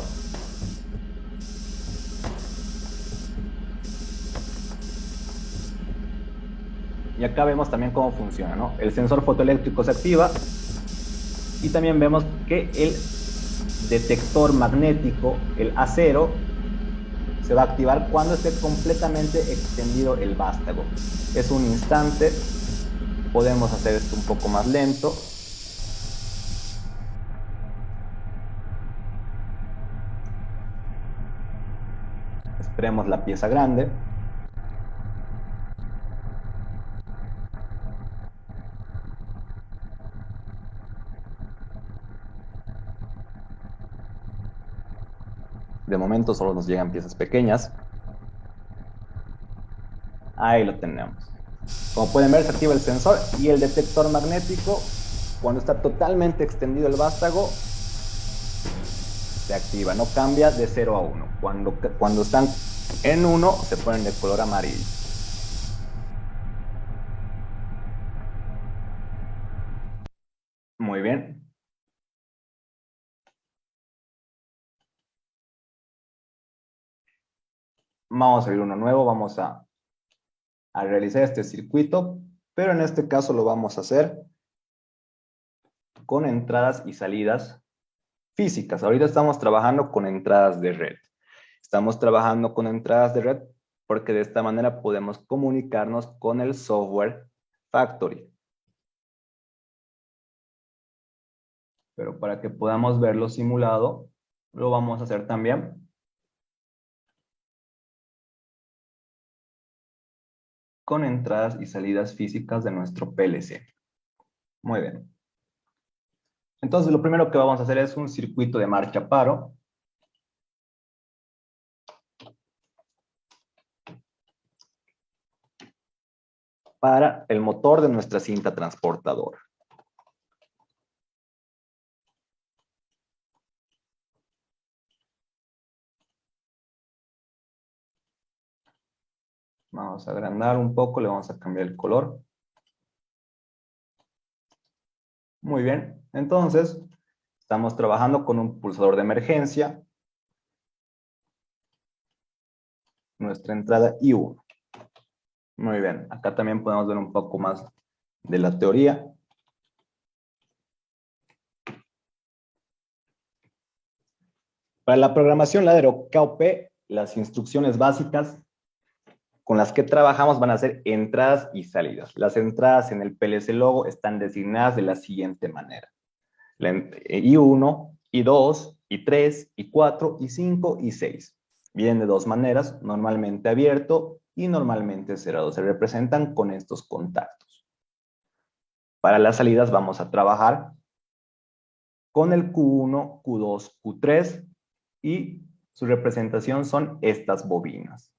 Y acá vemos también cómo funciona, ¿no? El sensor fotoeléctrico se activa y también vemos que el detector magnético, el acero, Se va a activar cuando esté completamente extendido el vástago. Es un instante. Podemos hacer esto un poco más lento. Esperemos la pieza grande. De momento solo nos llegan piezas pequeñas. Ahí lo tenemos. Como pueden ver, se activa el sensor y el detector magnético. Cuando está totalmente extendido el vástago, se activa. No cambia de 0 a 1. Cuando están en 1, se ponen de color amarillo. Muy bien. Vamos a abrir uno nuevo. Vamos a realizar este circuito, pero en este caso lo vamos a hacer con entradas y salidas físicas. Ahorita estamos trabajando con entradas de red. Estamos trabajando con entradas de red porque de esta manera podemos comunicarnos con el software Factory. Pero para que podamos verlo simulado, lo vamos a hacer también con entradas y salidas físicas de nuestro PLC. Muy bien. Entonces, lo primero que vamos a hacer es un circuito de marcha paro. Para el motor de nuestra cinta transportadora. Vamos a agrandar un poco, le vamos a cambiar el color. Muy bien, entonces estamos trabajando con un pulsador de emergencia. Nuestra entrada I1. Muy bien, acá también podemos ver un poco más de la teoría. Para la programación ladero KOP, las instrucciones básicas con las que trabajamos van a ser entradas y salidas. Las entradas en el PLC Logo están designadas de la siguiente manera. I1, I2, I3, I4, I5 y I6. Vienen de dos maneras, normalmente abierto y normalmente cerrado. Se representan con estos contactos. Para las salidas vamos a trabajar con el Q1, Q2, Q3 y su representación son estas bobinas.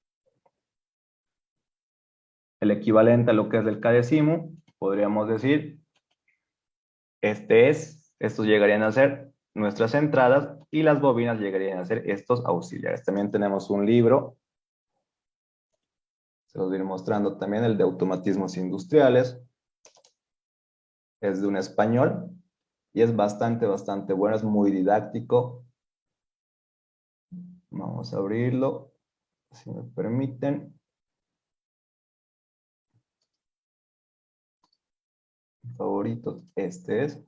El equivalente a lo que es el KDECIMU, podríamos decir, estos llegarían a ser nuestras entradas y las bobinas llegarían a ser estos auxiliares. También tenemos un libro, se los voy a ir mostrando también, el de automatismos industriales. Es de un español y es bastante bueno, es muy didáctico. Vamos a abrirlo, si me permiten. Mi favorito, este es.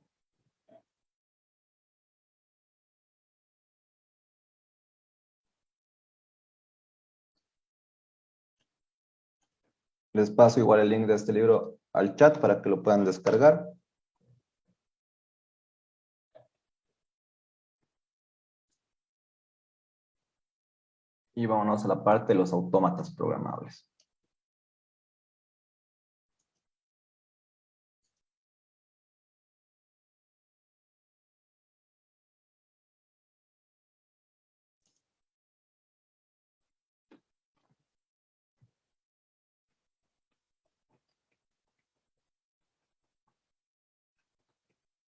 Les paso igual el link de este libro al chat para que lo puedan descargar. Y vámonos a la parte de los autómatas programables.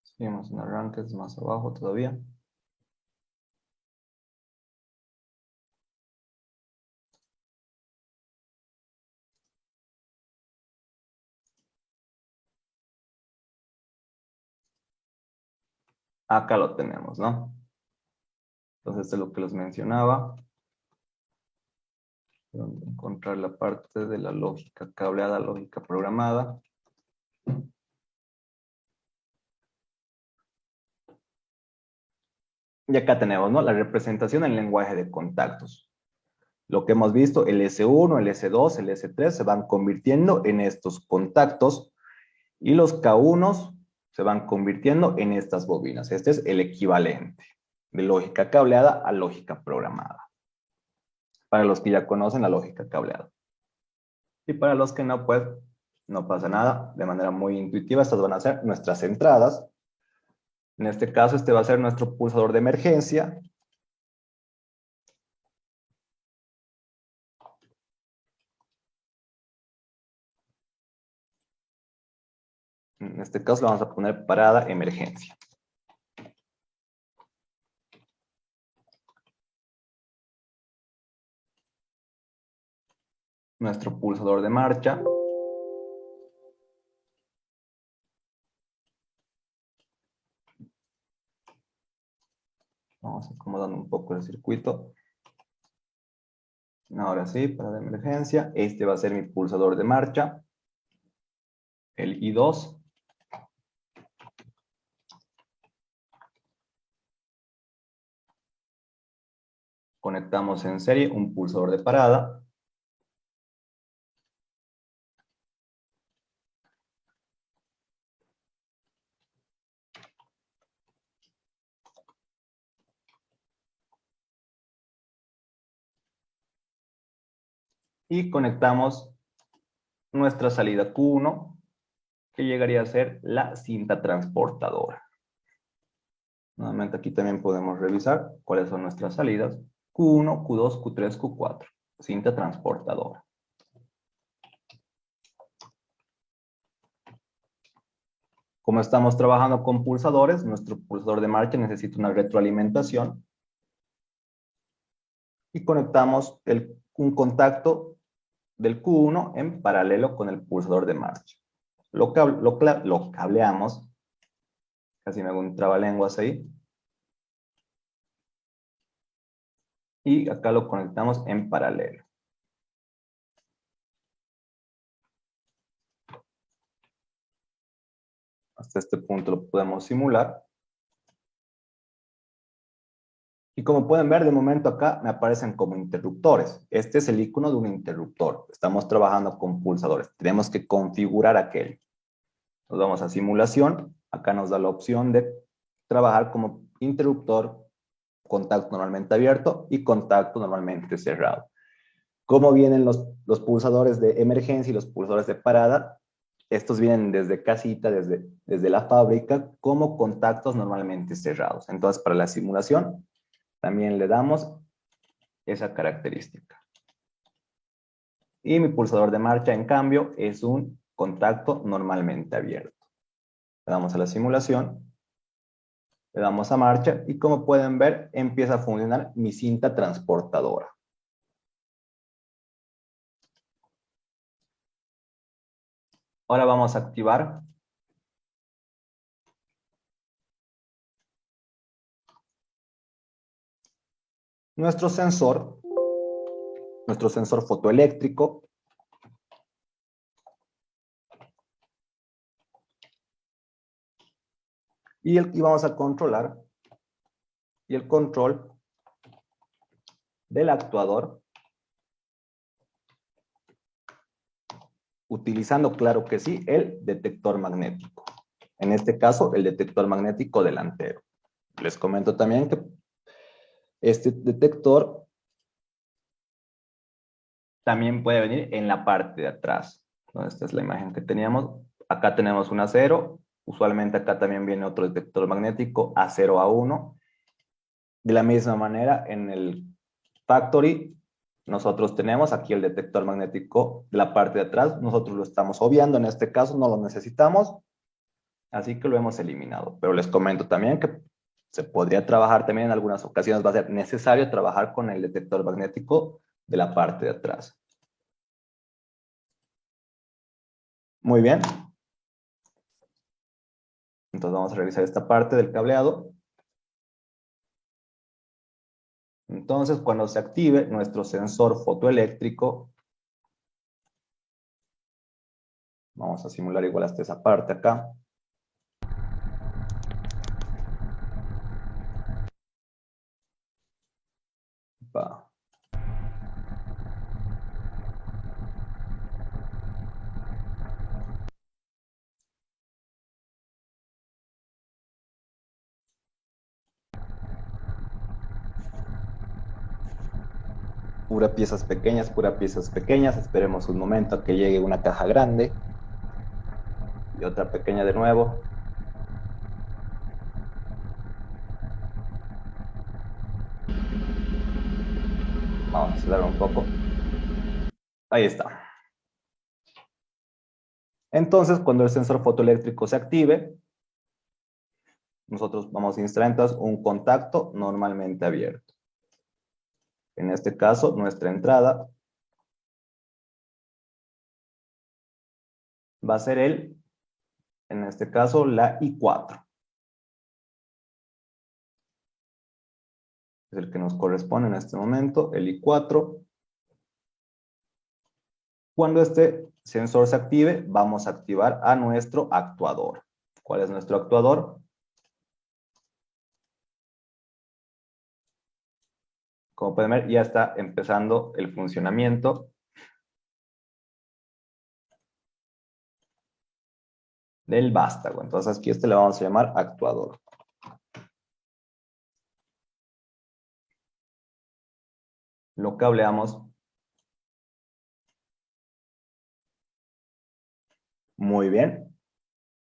Seguimos en arranques más abajo todavía. Acá lo tenemos, ¿no? Entonces, esto es lo que les mencionaba. Encontrar la parte de la lógica cableada, lógica programada. Y acá tenemos, ¿no? La representación en lenguaje de contactos. Lo que hemos visto, el S1, el S2, el S3 se van convirtiendo en estos contactos y los K1 se van convirtiendo en estas bobinas. Este es el equivalente de lógica cableada a lógica programada. Para los que ya conocen la lógica cableada. Y para los que no, pues no pasa nada. De manera muy intuitiva, estas van a ser nuestras entradas. En este caso, este va a ser nuestro pulsador de emergencia. En este caso, le vamos a poner parada emergencia. Nuestro pulsador de marcha. Vamos acomodando un poco el circuito. Ahora sí, parada de emergencia. Este va a ser mi pulsador de marcha. El I2. Conectamos en serie un pulsador de parada. Y conectamos nuestra salida Q1, que llegaría a ser la cinta transportadora. Nuevamente aquí también podemos revisar cuáles son nuestras salidas. Q1, Q2, Q3, Q4. Cinta transportadora. Como estamos trabajando con pulsadores, nuestro pulsador de marcha necesita una retroalimentación. Y conectamos un contacto del Q1 en paralelo con el pulsador de marcha. Lo cableamos. Casi me hago un trabalenguas ahí. Y acá lo conectamos en paralelo. Hasta este punto lo podemos simular. Y como pueden ver, de momento acá me aparecen como interruptores. Este es el icono de un interruptor. Estamos trabajando con pulsadores. Tenemos que configurar aquello. Nos vamos a simulación. Acá nos da la opción de trabajar como interruptor, contacto normalmente abierto y contacto normalmente cerrado. ¿Cómo vienen los pulsadores de emergencia y los pulsadores de parada? Estos vienen desde casita, desde la fábrica, como contactos normalmente cerrados. Entonces, para la simulación, también le damos esa característica. Y mi pulsador de marcha, en cambio, es un contacto normalmente abierto. Le damos a la simulación, le damos a marcha y como pueden ver, empieza a funcionar mi cinta transportadora. Ahora vamos a activar nuestro sensor fotoeléctrico. Y vamos a controlar y el control del actuador, utilizando, claro que sí, el detector magnético. En este caso, el detector magnético delantero. Les comento también que este detector también puede venir en la parte de atrás. Esta es la imagen que teníamos. Acá tenemos un A0. Usualmente acá también viene otro detector magnético, A0, A1. De la misma manera, en el Factory, nosotros tenemos aquí el detector magnético de la parte de atrás. Nosotros lo estamos obviando. En este caso no lo necesitamos. Así que lo hemos eliminado. Pero les comento también que se podría trabajar también en algunas ocasiones. Va a ser necesario trabajar con el detector magnético de la parte de atrás. Muy bien. Entonces vamos a revisar esta parte del cableado. Entonces, cuando se active nuestro sensor fotoeléctrico, vamos a simular igual hasta esa parte acá. Va. pura piezas pequeñas, pura piezas pequeñas. Esperemos un momento a que llegue una caja grande. Y otra pequeña de nuevo. Vamos a acelerar un poco. Ahí está. Entonces, cuando el sensor fotoeléctrico se active, nosotros vamos a instalar entonces un contacto normalmente abierto. En este caso, nuestra entrada va a ser en este caso, la I4. Es el que nos corresponde en este momento, el I4. Cuando este sensor se active, vamos a activar a nuestro actuador. ¿Cuál es nuestro actuador? Como pueden ver, ya está empezando el funcionamiento del vástago. Entonces aquí le vamos a llamar actuador. Lo cableamos muy bien.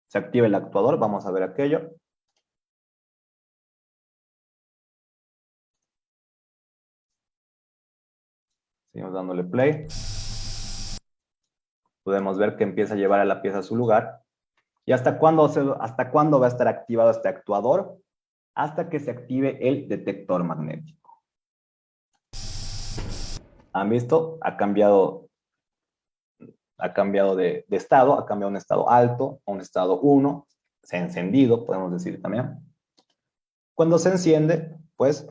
Se activa el actuador, vamos a ver aquello. Seguimos dándole play. Podemos ver que empieza a llevar a la pieza a su lugar. ¿Y hasta cuándo va a estar activado este actuador? Hasta que se active el detector magnético. ¿Han visto? Ha cambiado de estado, ha cambiado un estado alto a un estado 1. Se ha encendido, podemos decir también. Cuando se enciende, pues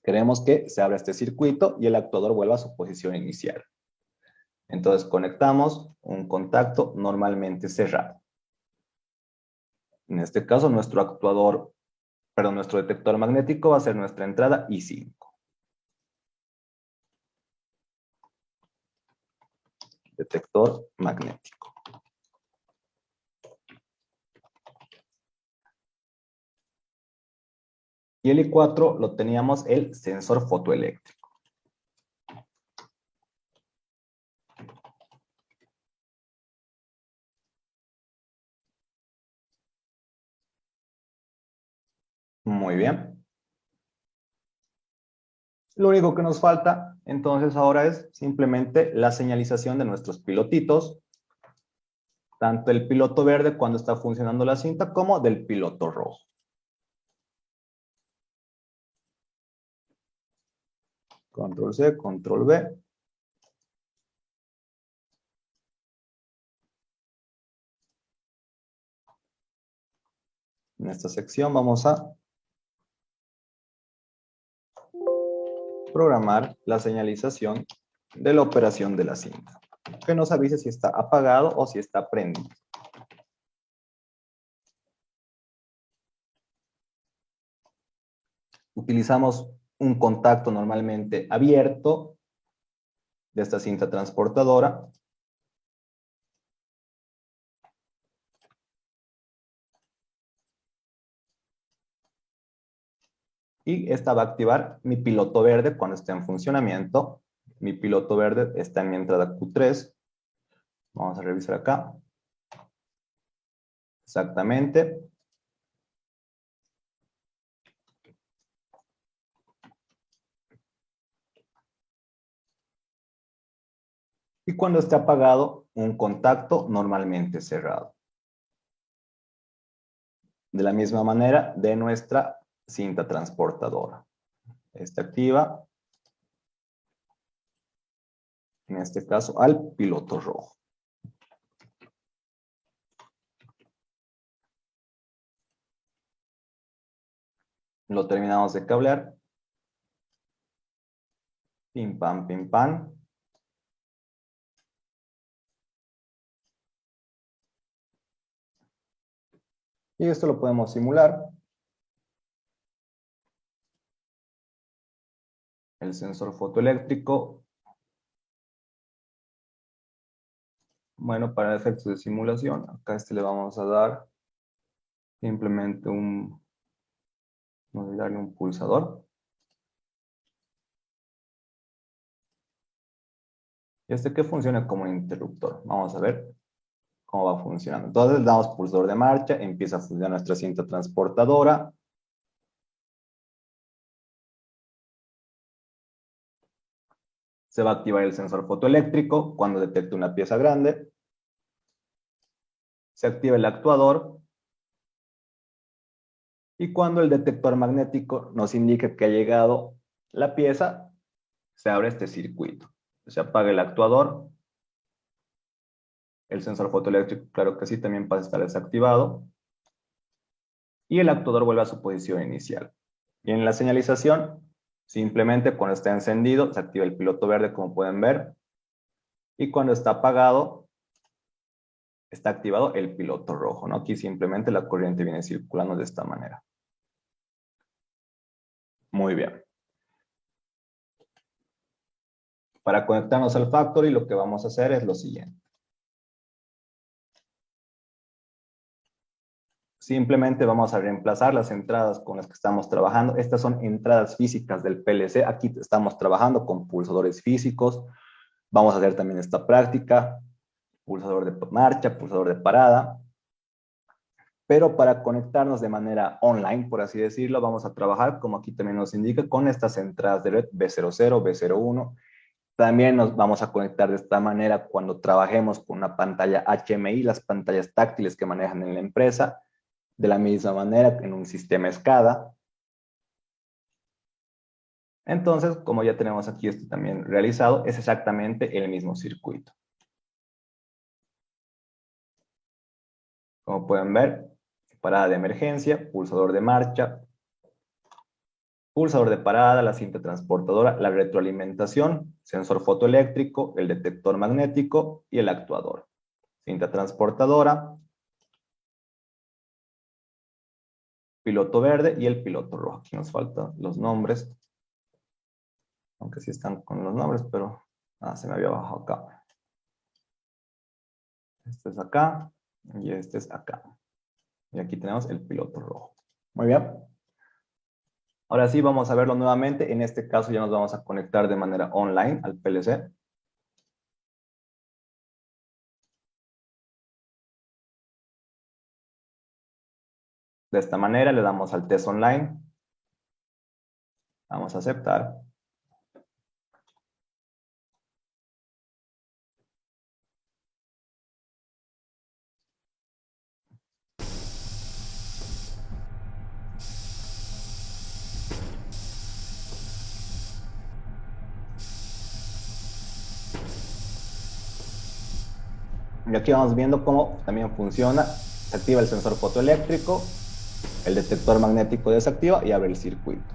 queremos que se abra este circuito y el actuador vuelva a su posición inicial. Entonces conectamos un contacto normalmente cerrado. En este caso, nuestro detector magnético va a ser nuestra entrada I5. Detector magnético. Y el I4 lo teníamos el sensor fotoeléctrico. Muy bien. Lo único que nos falta entonces ahora es simplemente la señalización de nuestros pilotitos, tanto el piloto verde cuando está funcionando la cinta como del piloto rojo. Control C, Control V. En esta sección vamos a programar la señalización de la operación de la cinta, que nos avise si está apagado o si está prendido. Utilizamos un contacto normalmente abierto de esta cinta transportadora. Y esta va a activar mi piloto verde cuando esté en funcionamiento. Mi piloto verde está en mi entrada Q3. Vamos a revisar acá. Exactamente. Y cuando esté apagado, un contacto normalmente cerrado. De la misma manera de nuestra cinta transportadora. Esta activa, en este caso, al piloto rojo. Lo terminamos de cablear. Pim, pam, pim, pam. Y esto lo podemos simular. El sensor fotoeléctrico. Bueno, para efectos de simulación, acá le vamos a dar simplemente vamos a darle un pulsador. Y este que funciona como un interruptor. Vamos a ver cómo va funcionando. Entonces, le damos pulsador de marcha, empieza a funcionar nuestra cinta transportadora. Se va a activar el sensor fotoeléctrico cuando detecte una pieza grande. Se activa el actuador. Y cuando el detector magnético nos indique que ha llegado la pieza, se abre este circuito. Se apaga el actuador. El sensor fotoeléctrico, claro que sí, también pasa a estar desactivado. Y el actuador vuelve a su posición inicial. Y en la señalización, simplemente cuando está encendido, se activa el piloto verde, como pueden ver. Y cuando está apagado, está activado el piloto rojo, ¿no? Aquí simplemente la corriente viene circulando de esta manera. Muy bien. Para conectarnos al Factory, lo que vamos a hacer es lo siguiente. Simplemente vamos a reemplazar las entradas con las que estamos trabajando. Estas son entradas físicas del PLC. Aquí estamos trabajando con pulsadores físicos. Vamos a hacer también esta práctica. Pulsador de marcha, pulsador de parada. Pero para conectarnos de manera online, por así decirlo, vamos a trabajar, como aquí también nos indica, con estas entradas de red B00, B01. También nos vamos a conectar de esta manera cuando trabajemos con una pantalla HMI, las pantallas táctiles que manejan en la empresa. De la misma manera en un sistema SCADA. Entonces, como ya tenemos aquí esto también realizado, es exactamente el mismo circuito. Como pueden ver, parada de emergencia, pulsador de marcha, pulsador de parada, la cinta transportadora, la retroalimentación, sensor fotoeléctrico, el detector magnético y el actuador. Cinta transportadora, piloto verde y el piloto rojo. Aquí nos faltan los nombres. Aunque sí están con los nombres, pero se me había bajado acá. Este es acá y este es acá. Y aquí tenemos el piloto rojo. Muy bien. Ahora sí, vamos a verlo nuevamente. En este caso ya nos vamos a conectar de manera online al PLC. De esta manera le damos al test online. Vamos a aceptar. Y aquí vamos viendo cómo también funciona. Se activa el sensor fotoeléctrico, el detector magnético desactiva y abre el circuito.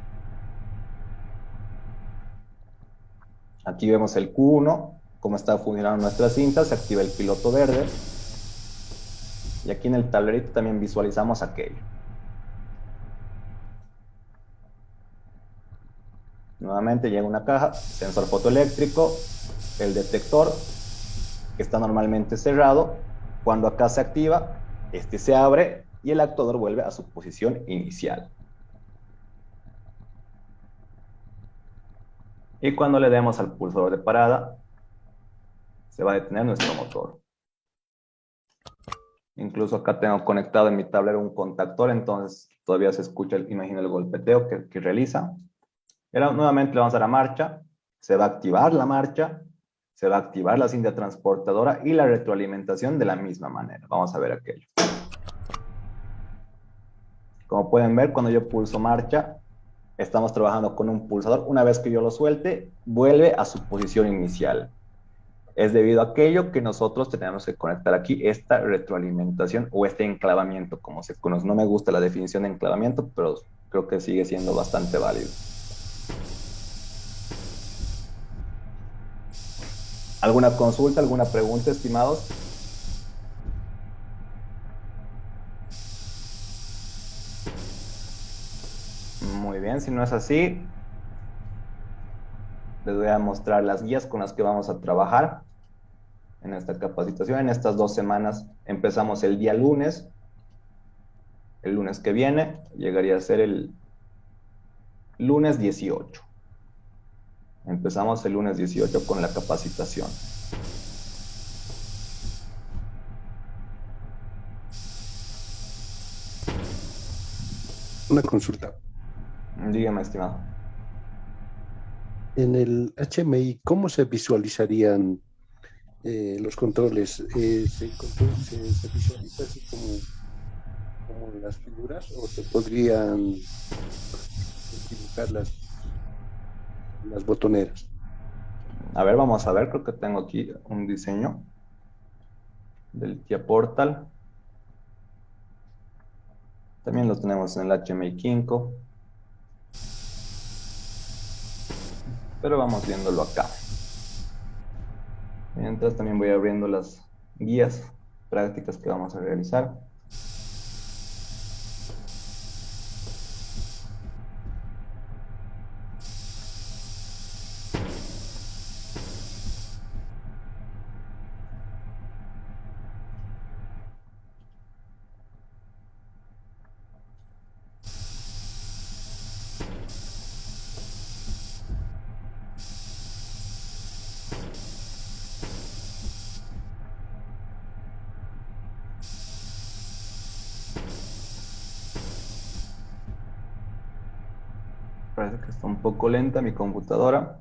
Aquí vemos el Q1, cómo está funcionando nuestra cinta, se activa el piloto verde. Y aquí en el tablerito también visualizamos aquello. Nuevamente llega una caja, sensor fotoeléctrico, el detector, que está normalmente cerrado. Cuando acá se activa, este se abre y el actuador vuelve a su posición inicial. Y cuando le demos al pulsador de parada, se va a detener nuestro motor. Incluso acá tengo conectado en mi tablero un contactor, entonces todavía se escucha, imagino, el golpeteo que realiza. Y ahora nuevamente le vamos a dar a marcha, se va a activar la marcha, se va a activar la cinta transportadora y la retroalimentación de la misma manera. Vamos a ver aquello. Como pueden ver, cuando yo pulso marcha, estamos trabajando con un pulsador. Una vez que yo lo suelte, vuelve a su posición inicial. Es debido a aquello que nosotros tenemos que conectar aquí esta retroalimentación o este enclavamiento, como se conoce. No me gusta la definición de enclavamiento, pero creo que sigue siendo bastante válido. ¿Alguna consulta, alguna pregunta, estimados? Muy bien, si no es así, les voy a mostrar las guías con las que vamos a trabajar en esta capacitación. En estas 2 semanas empezamos el día lunes. El lunes que viene llegaría a ser el lunes 18. Empezamos el lunes 18 con la capacitación. una consulta. Dígame, estimado. En el HMI, ¿cómo se visualizarían los controles? ¿Se visualiza así como en las figuras o se podrían dibujar las botoneras? A ver, vamos a ver, creo que tengo aquí un diseño del TIA Portal. También lo tenemos en el HMI 5. Pero vamos viéndolo acá. Mientras también voy abriendo las guías prácticas que vamos a realizar. Parece que está un poco lenta mi computadora.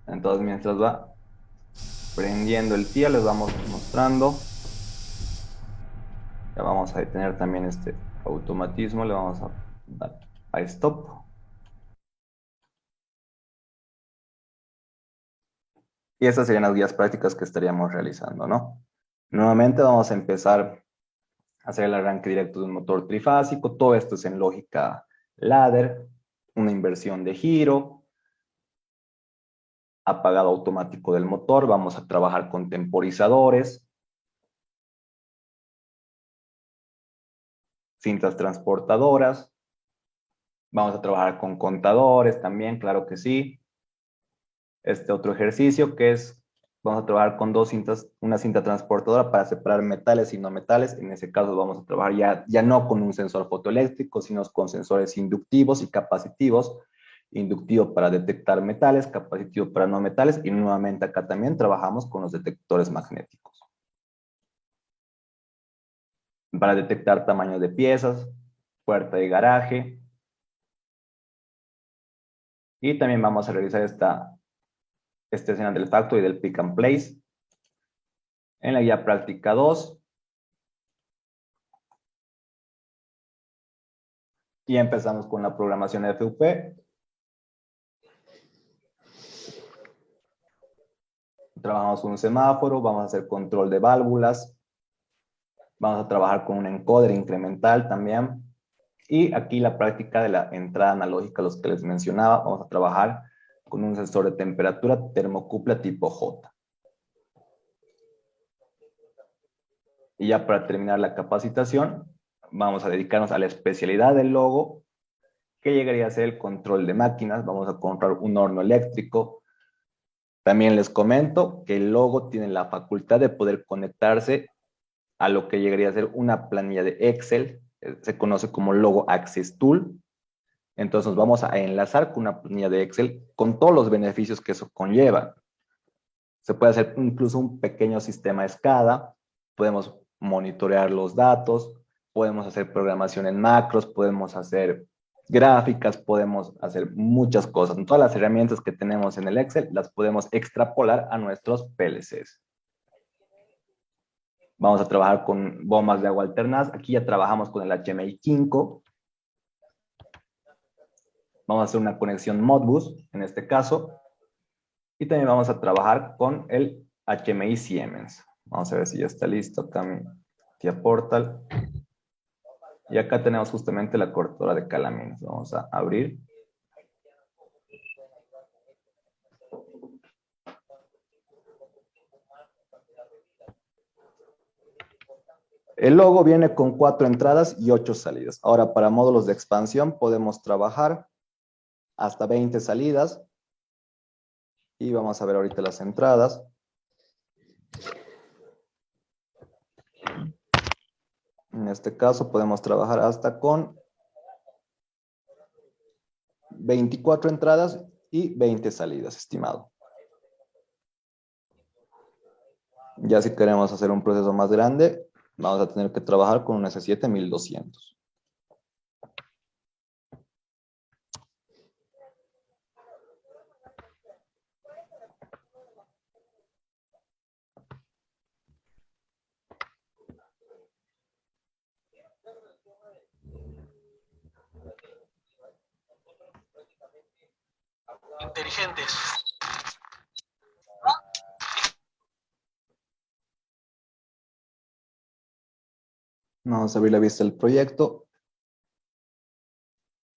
Entonces, mientras va prendiendo el TIA, les vamos mostrando. Ya vamos a detener también este automatismo. Le vamos a dar a Stop. Y estas serían las guías prácticas que estaríamos realizando, ¿no? Nuevamente vamos a empezar a hacer el arranque directo de un motor trifásico. Todo esto es en lógica ladder, una inversión de giro, apagado automático del motor. Vamos a trabajar con temporizadores, cintas transportadoras. Vamos a trabajar con contadores también, claro que sí. Este otro ejercicio que es, vamos a trabajar con dos cintas, una cinta transportadora para separar metales y no metales. En ese caso vamos a trabajar ya no con un sensor fotoeléctrico, sino con sensores inductivos y capacitivos. Inductivo para detectar metales, capacitivo para no metales, y nuevamente acá también trabajamos con los detectores magnéticos. Para detectar tamaño de piezas, puerta de garaje. Y también vamos a realizar esta escena del facto y del pick and place. En la guía práctica 2. Y empezamos con la programación FUP. Trabajamos un semáforo, vamos a hacer control de válvulas. Vamos a trabajar con un encoder incremental también. Y aquí la práctica de la entrada analógica, los que les mencionaba, vamos a trabajar con un sensor de temperatura termocupla tipo J. Y ya para terminar la capacitación, vamos a dedicarnos a la especialidad del logo, que llegaría a ser el control de máquinas. Vamos a comprar un horno eléctrico. También les comento que el logo tiene la facultad de poder conectarse a lo que llegaría a ser una planilla de Excel. Se conoce como Logo Access Tool. Entonces nos vamos a enlazar con una planilla de Excel con todos los beneficios que eso conlleva. Se puede hacer incluso un pequeño sistema SCADA. Podemos monitorear los datos. Podemos hacer programación en macros. Podemos hacer gráficas. Podemos hacer muchas cosas. Todas las herramientas que tenemos en el Excel las podemos extrapolar a nuestros PLCs. Vamos a trabajar con bombas de agua alternadas. Aquí ya trabajamos con el HMI 5. Vamos a hacer una conexión Modbus, en este caso. Y también vamos a trabajar con el HMI Siemens. Vamos a ver si ya está listo acá mi TIA Portal. Y acá tenemos justamente la cortadora de calaminas. Vamos a abrir. El logo viene con 4 entradas y 8 salidas. Ahora, para módulos de expansión podemos trabajar hasta 20 salidas. Y vamos a ver ahorita las entradas. En este caso podemos trabajar hasta con 24 entradas y 20 salidas, estimado. Ya si queremos hacer un proceso más grande, vamos a tener que trabajar con un S7 1200. inteligentes. Vamos a abrir la vista del proyecto.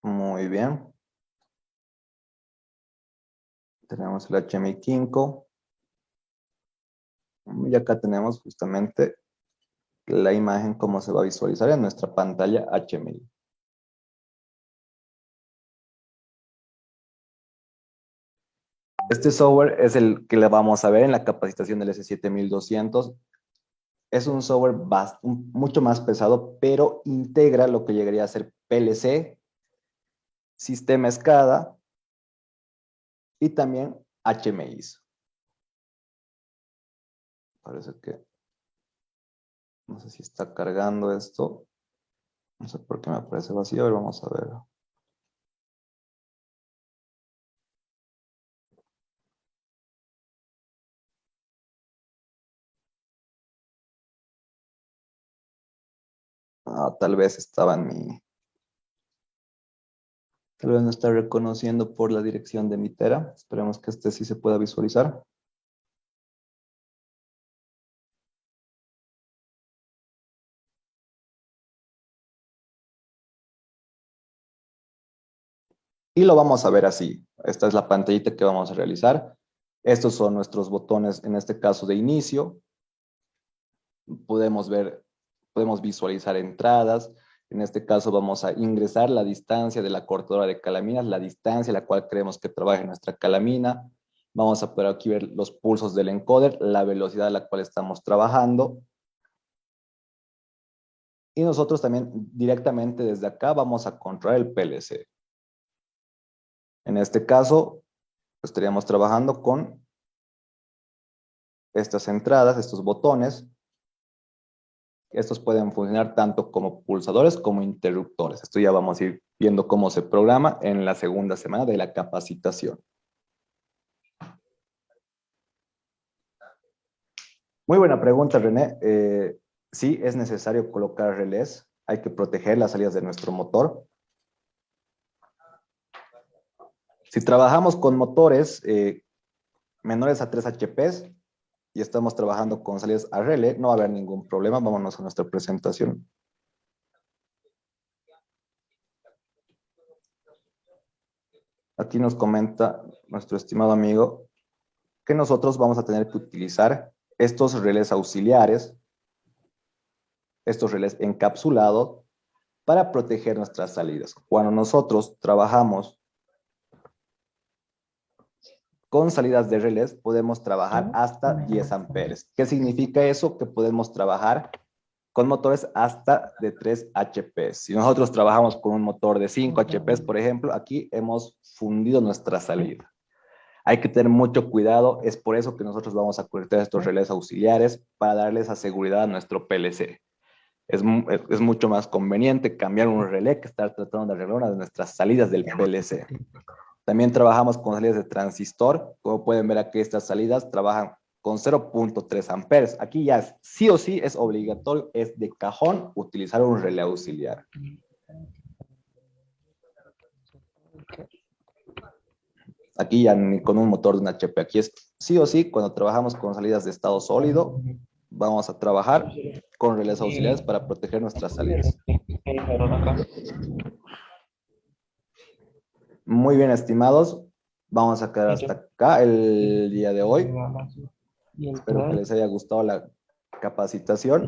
Muy bien. Tenemos el HMI 5. Y acá tenemos justamente la imagen, cómo se va a visualizar en nuestra pantalla HMI. Este software es el que le vamos a ver en la capacitación del S7200. Es un software mucho más pesado, pero integra lo que llegaría a ser PLC, sistema SCADA y también HMIs. Parece que no sé si está cargando esto. No sé por qué me aparece vacío. A ver, vamos a ver. Tal vez estaba en mi... Tal vez no está reconociendo por la dirección de mi tera. Esperemos que este sí se pueda visualizar. Y lo vamos a ver así. Esta es la pantallita que vamos a realizar. Estos son nuestros botones, en este caso de inicio. Podemos visualizar entradas. En este caso vamos a ingresar la distancia de la cortadora de calaminas, la distancia a la cual queremos que trabaje nuestra calamina. Vamos a poder aquí ver los pulsos del encoder, la velocidad a la cual estamos trabajando. Y nosotros también directamente desde acá vamos a controlar el PLC. En este caso, estaríamos trabajando con estas entradas, estos botones. Estos pueden funcionar tanto como pulsadores como interruptores. Esto ya vamos a ir viendo cómo se programa en la segunda semana de la capacitación. Muy buena pregunta, René. Sí, es necesario colocar relés. Hay que proteger las salidas de nuestro motor. Si trabajamos con motores menores a 3 HPs y estamos trabajando con salidas a relé, no va a haber ningún problema. Vámonos a nuestra presentación. Aquí nos comenta nuestro estimado amigo que nosotros vamos a tener que utilizar estos relés auxiliares, estos relés encapsulados, para proteger nuestras salidas. Cuando nosotros trabajamos con salidas de relés, podemos trabajar hasta 10 amperes. ¿Qué significa eso? Que podemos trabajar con motores hasta de 3 HP. Si nosotros trabajamos con un motor de 5 HP, por ejemplo, aquí hemos fundido nuestra salida. Hay que tener mucho cuidado, es por eso que nosotros vamos a conectar estos relés auxiliares para darle esa seguridad a nuestro PLC. Es mucho más conveniente cambiar un relé que estar tratando de arreglar una de nuestras salidas del PLC. También trabajamos con salidas de transistor. Como pueden ver aquí, estas salidas trabajan con 0.3 amperes. Aquí ya sí o sí es obligatorio, es de cajón utilizar un relé auxiliar. Aquí ya ni con un motor de un HP. Aquí es sí o sí, cuando trabajamos con salidas de estado sólido, vamos a trabajar con relés auxiliares para proteger nuestras salidas. Muy bien, estimados. Vamos a quedar hasta acá el día de hoy. Espero que les haya gustado la capacitación.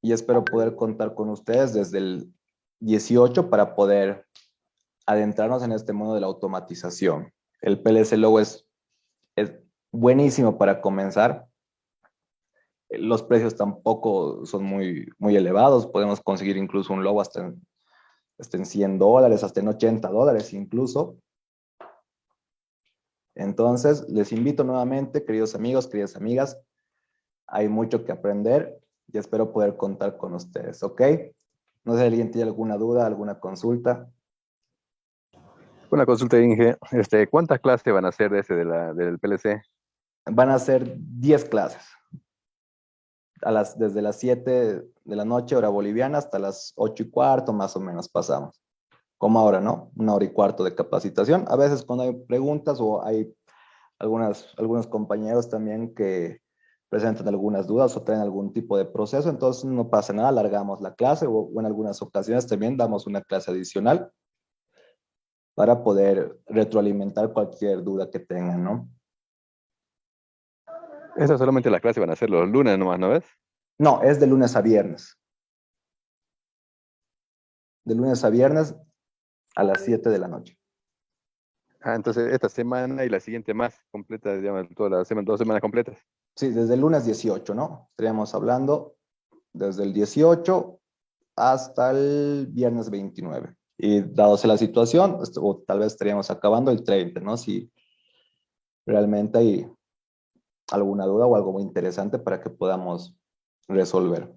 Y espero poder contar con ustedes desde el 18 para poder adentrarnos en este mundo de la automatización. El PLC Logo es buenísimo para comenzar. Los precios tampoco son muy elevados. Podemos conseguir incluso un logo hasta en $100, hasta en $80 incluso. Entonces, les invito nuevamente, queridos amigos, queridas amigas. Hay mucho que aprender y espero poder contar con ustedes, ¿ok? No sé si alguien tiene alguna duda, alguna consulta. Una consulta, Inge. ¿Cuántas clases van a hacer de del PLC? Van a ser 10 clases. Desde las 7 de la noche, hora boliviana, hasta las 8:15, más o menos, pasamos. como ahora, ¿no? 1 hora y cuarto de capacitación. A veces cuando hay preguntas o hay algunos compañeros también que presentan algunas dudas o traen algún tipo de proceso, entonces no pasa nada, alargamos la clase o en algunas ocasiones también damos una clase adicional para poder retroalimentar cualquier duda que tengan, ¿no? Esa solamente la clase van a ser los lunes nomás, ¿no ves? No, es de lunes a viernes. De lunes a viernes a las 7 de la noche. Ah, entonces esta semana y la siguiente más completa, digamos, toda la semana, 2 semanas completas. Sí, desde el lunes 18, ¿no? Estaríamos hablando desde el 18 hasta el viernes 29. Y dado la situación, o tal vez estaríamos acabando el 30, ¿no? Si realmente hay alguna duda o algo muy interesante para que podamos resolver.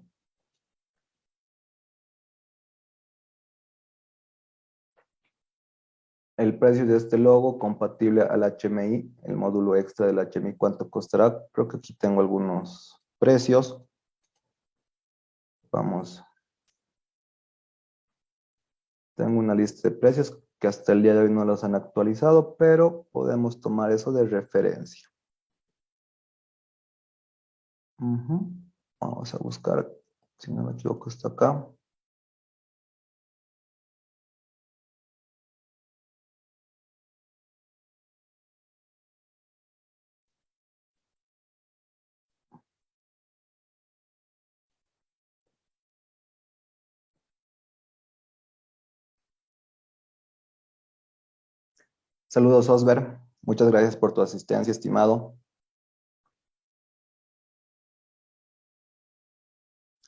El precio de este logo compatible al HMI, el módulo extra del HMI, ¿cuánto costará? Creo que aquí tengo algunos precios. Vamos. Tengo una lista de precios que hasta el día de hoy no los han actualizado, pero podemos tomar eso de referencia. Vamos a buscar, si no me equivoco, está acá. Saludos, Osber. Muchas gracias por tu asistencia, estimado.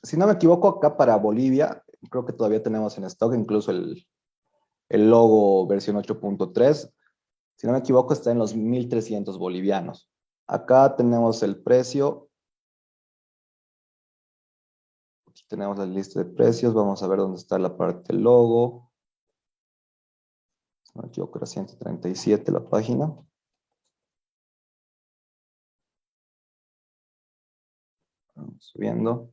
Si no me equivoco, acá para Bolivia, creo que todavía tenemos en stock incluso el logo versión 8.3. Si no me equivoco, está en los 1.300 bolivianos. Acá tenemos el precio. Aquí tenemos la lista de precios. Vamos a ver dónde está la parte del logo. Si no me equivoco, era 137 la página. Vamos subiendo.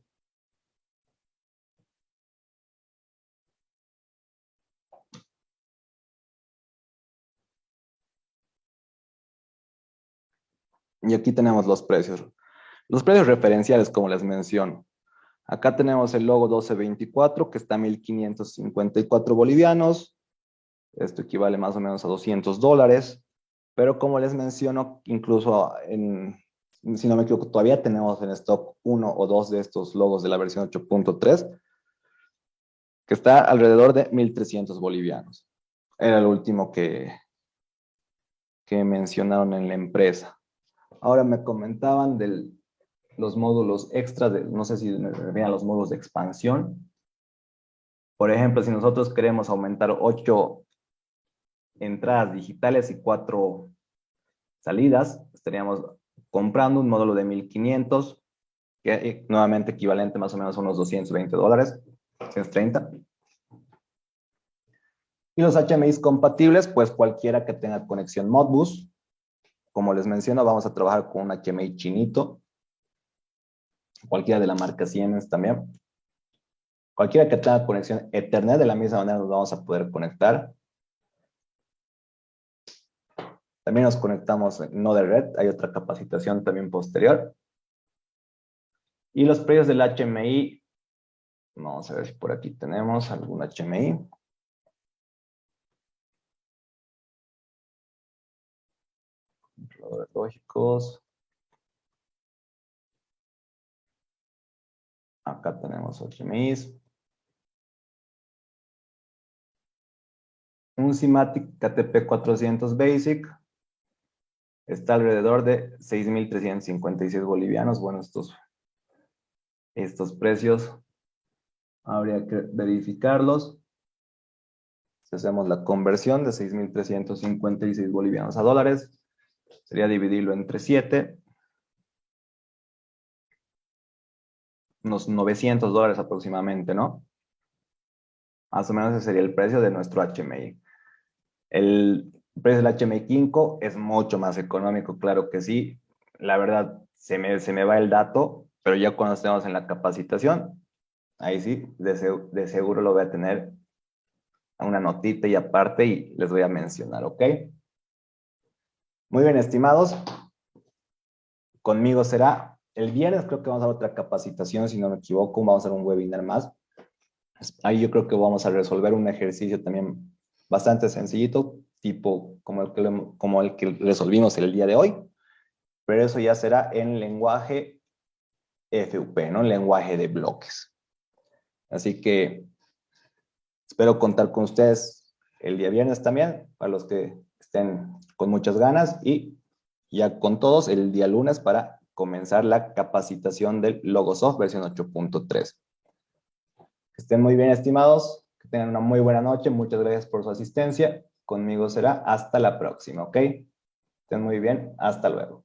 Y aquí tenemos los precios. Los precios referenciales, como les menciono. Acá tenemos el logo 1224, que está a 1.554 bolivianos. Esto equivale más o menos a $200. Pero como les menciono, incluso si no me equivoco, todavía tenemos en stock 1 o 2 de estos logos de la versión 8.3, que está alrededor de 1.300 bolivianos. Era el último que mencionaron en la empresa. Ahora me comentaban de los módulos extra, no sé si me refieren a los módulos de expansión. Por ejemplo, si nosotros queremos aumentar 8 entradas digitales y 4 salidas, estaríamos comprando un módulo de 1.500, que nuevamente equivalente más o menos a unos $220, 230. Y los HMIs compatibles, pues cualquiera que tenga conexión Modbus. Como les menciono, vamos a trabajar con un HMI chinito, cualquiera de la marca Siemens también. Cualquiera que tenga conexión Ethernet, de la misma manera nos vamos a poder conectar. También nos conectamos no de red, hay otra capacitación también posterior. Y los precios del HMI, vamos a ver si por aquí tenemos algún HMI. Controladores lógicos. Acá tenemos HMIs. Un Simatic KTP 400 Basic está alrededor de 6.356 bolivianos. Bueno, estos precios habría que verificarlos. Si hacemos la conversión de 6.356 bolivianos a dólares, sería dividirlo entre 7, unos $900 aproximadamente, ¿no? Más o menos ese sería el precio de nuestro HMI. El precio del HMI Kinko es mucho más económico, claro que sí. La verdad, se me va el dato, pero ya cuando estemos en la capacitación, ahí sí, de seguro lo voy a tener una notita y aparte y les voy a mencionar, ¿ok? Muy bien, estimados. Conmigo será el viernes, creo que vamos a dar otra capacitación, si no me equivoco, vamos a hacer un webinar más. Ahí yo creo que vamos a resolver un ejercicio también bastante sencillito, tipo como el que resolvimos el día de hoy, pero eso ya será en lenguaje FUP, ¿no? Lenguaje de bloques. Así que espero contar con ustedes el día viernes también, para los que estén con muchas ganas, y ya con todos el día lunes para comenzar la capacitación del Logosoft versión 8.3. Que estén muy bien, estimados, que tengan una muy buena noche, muchas gracias por su asistencia. Conmigo será hasta la próxima, ¿ok? Estén muy bien, hasta luego.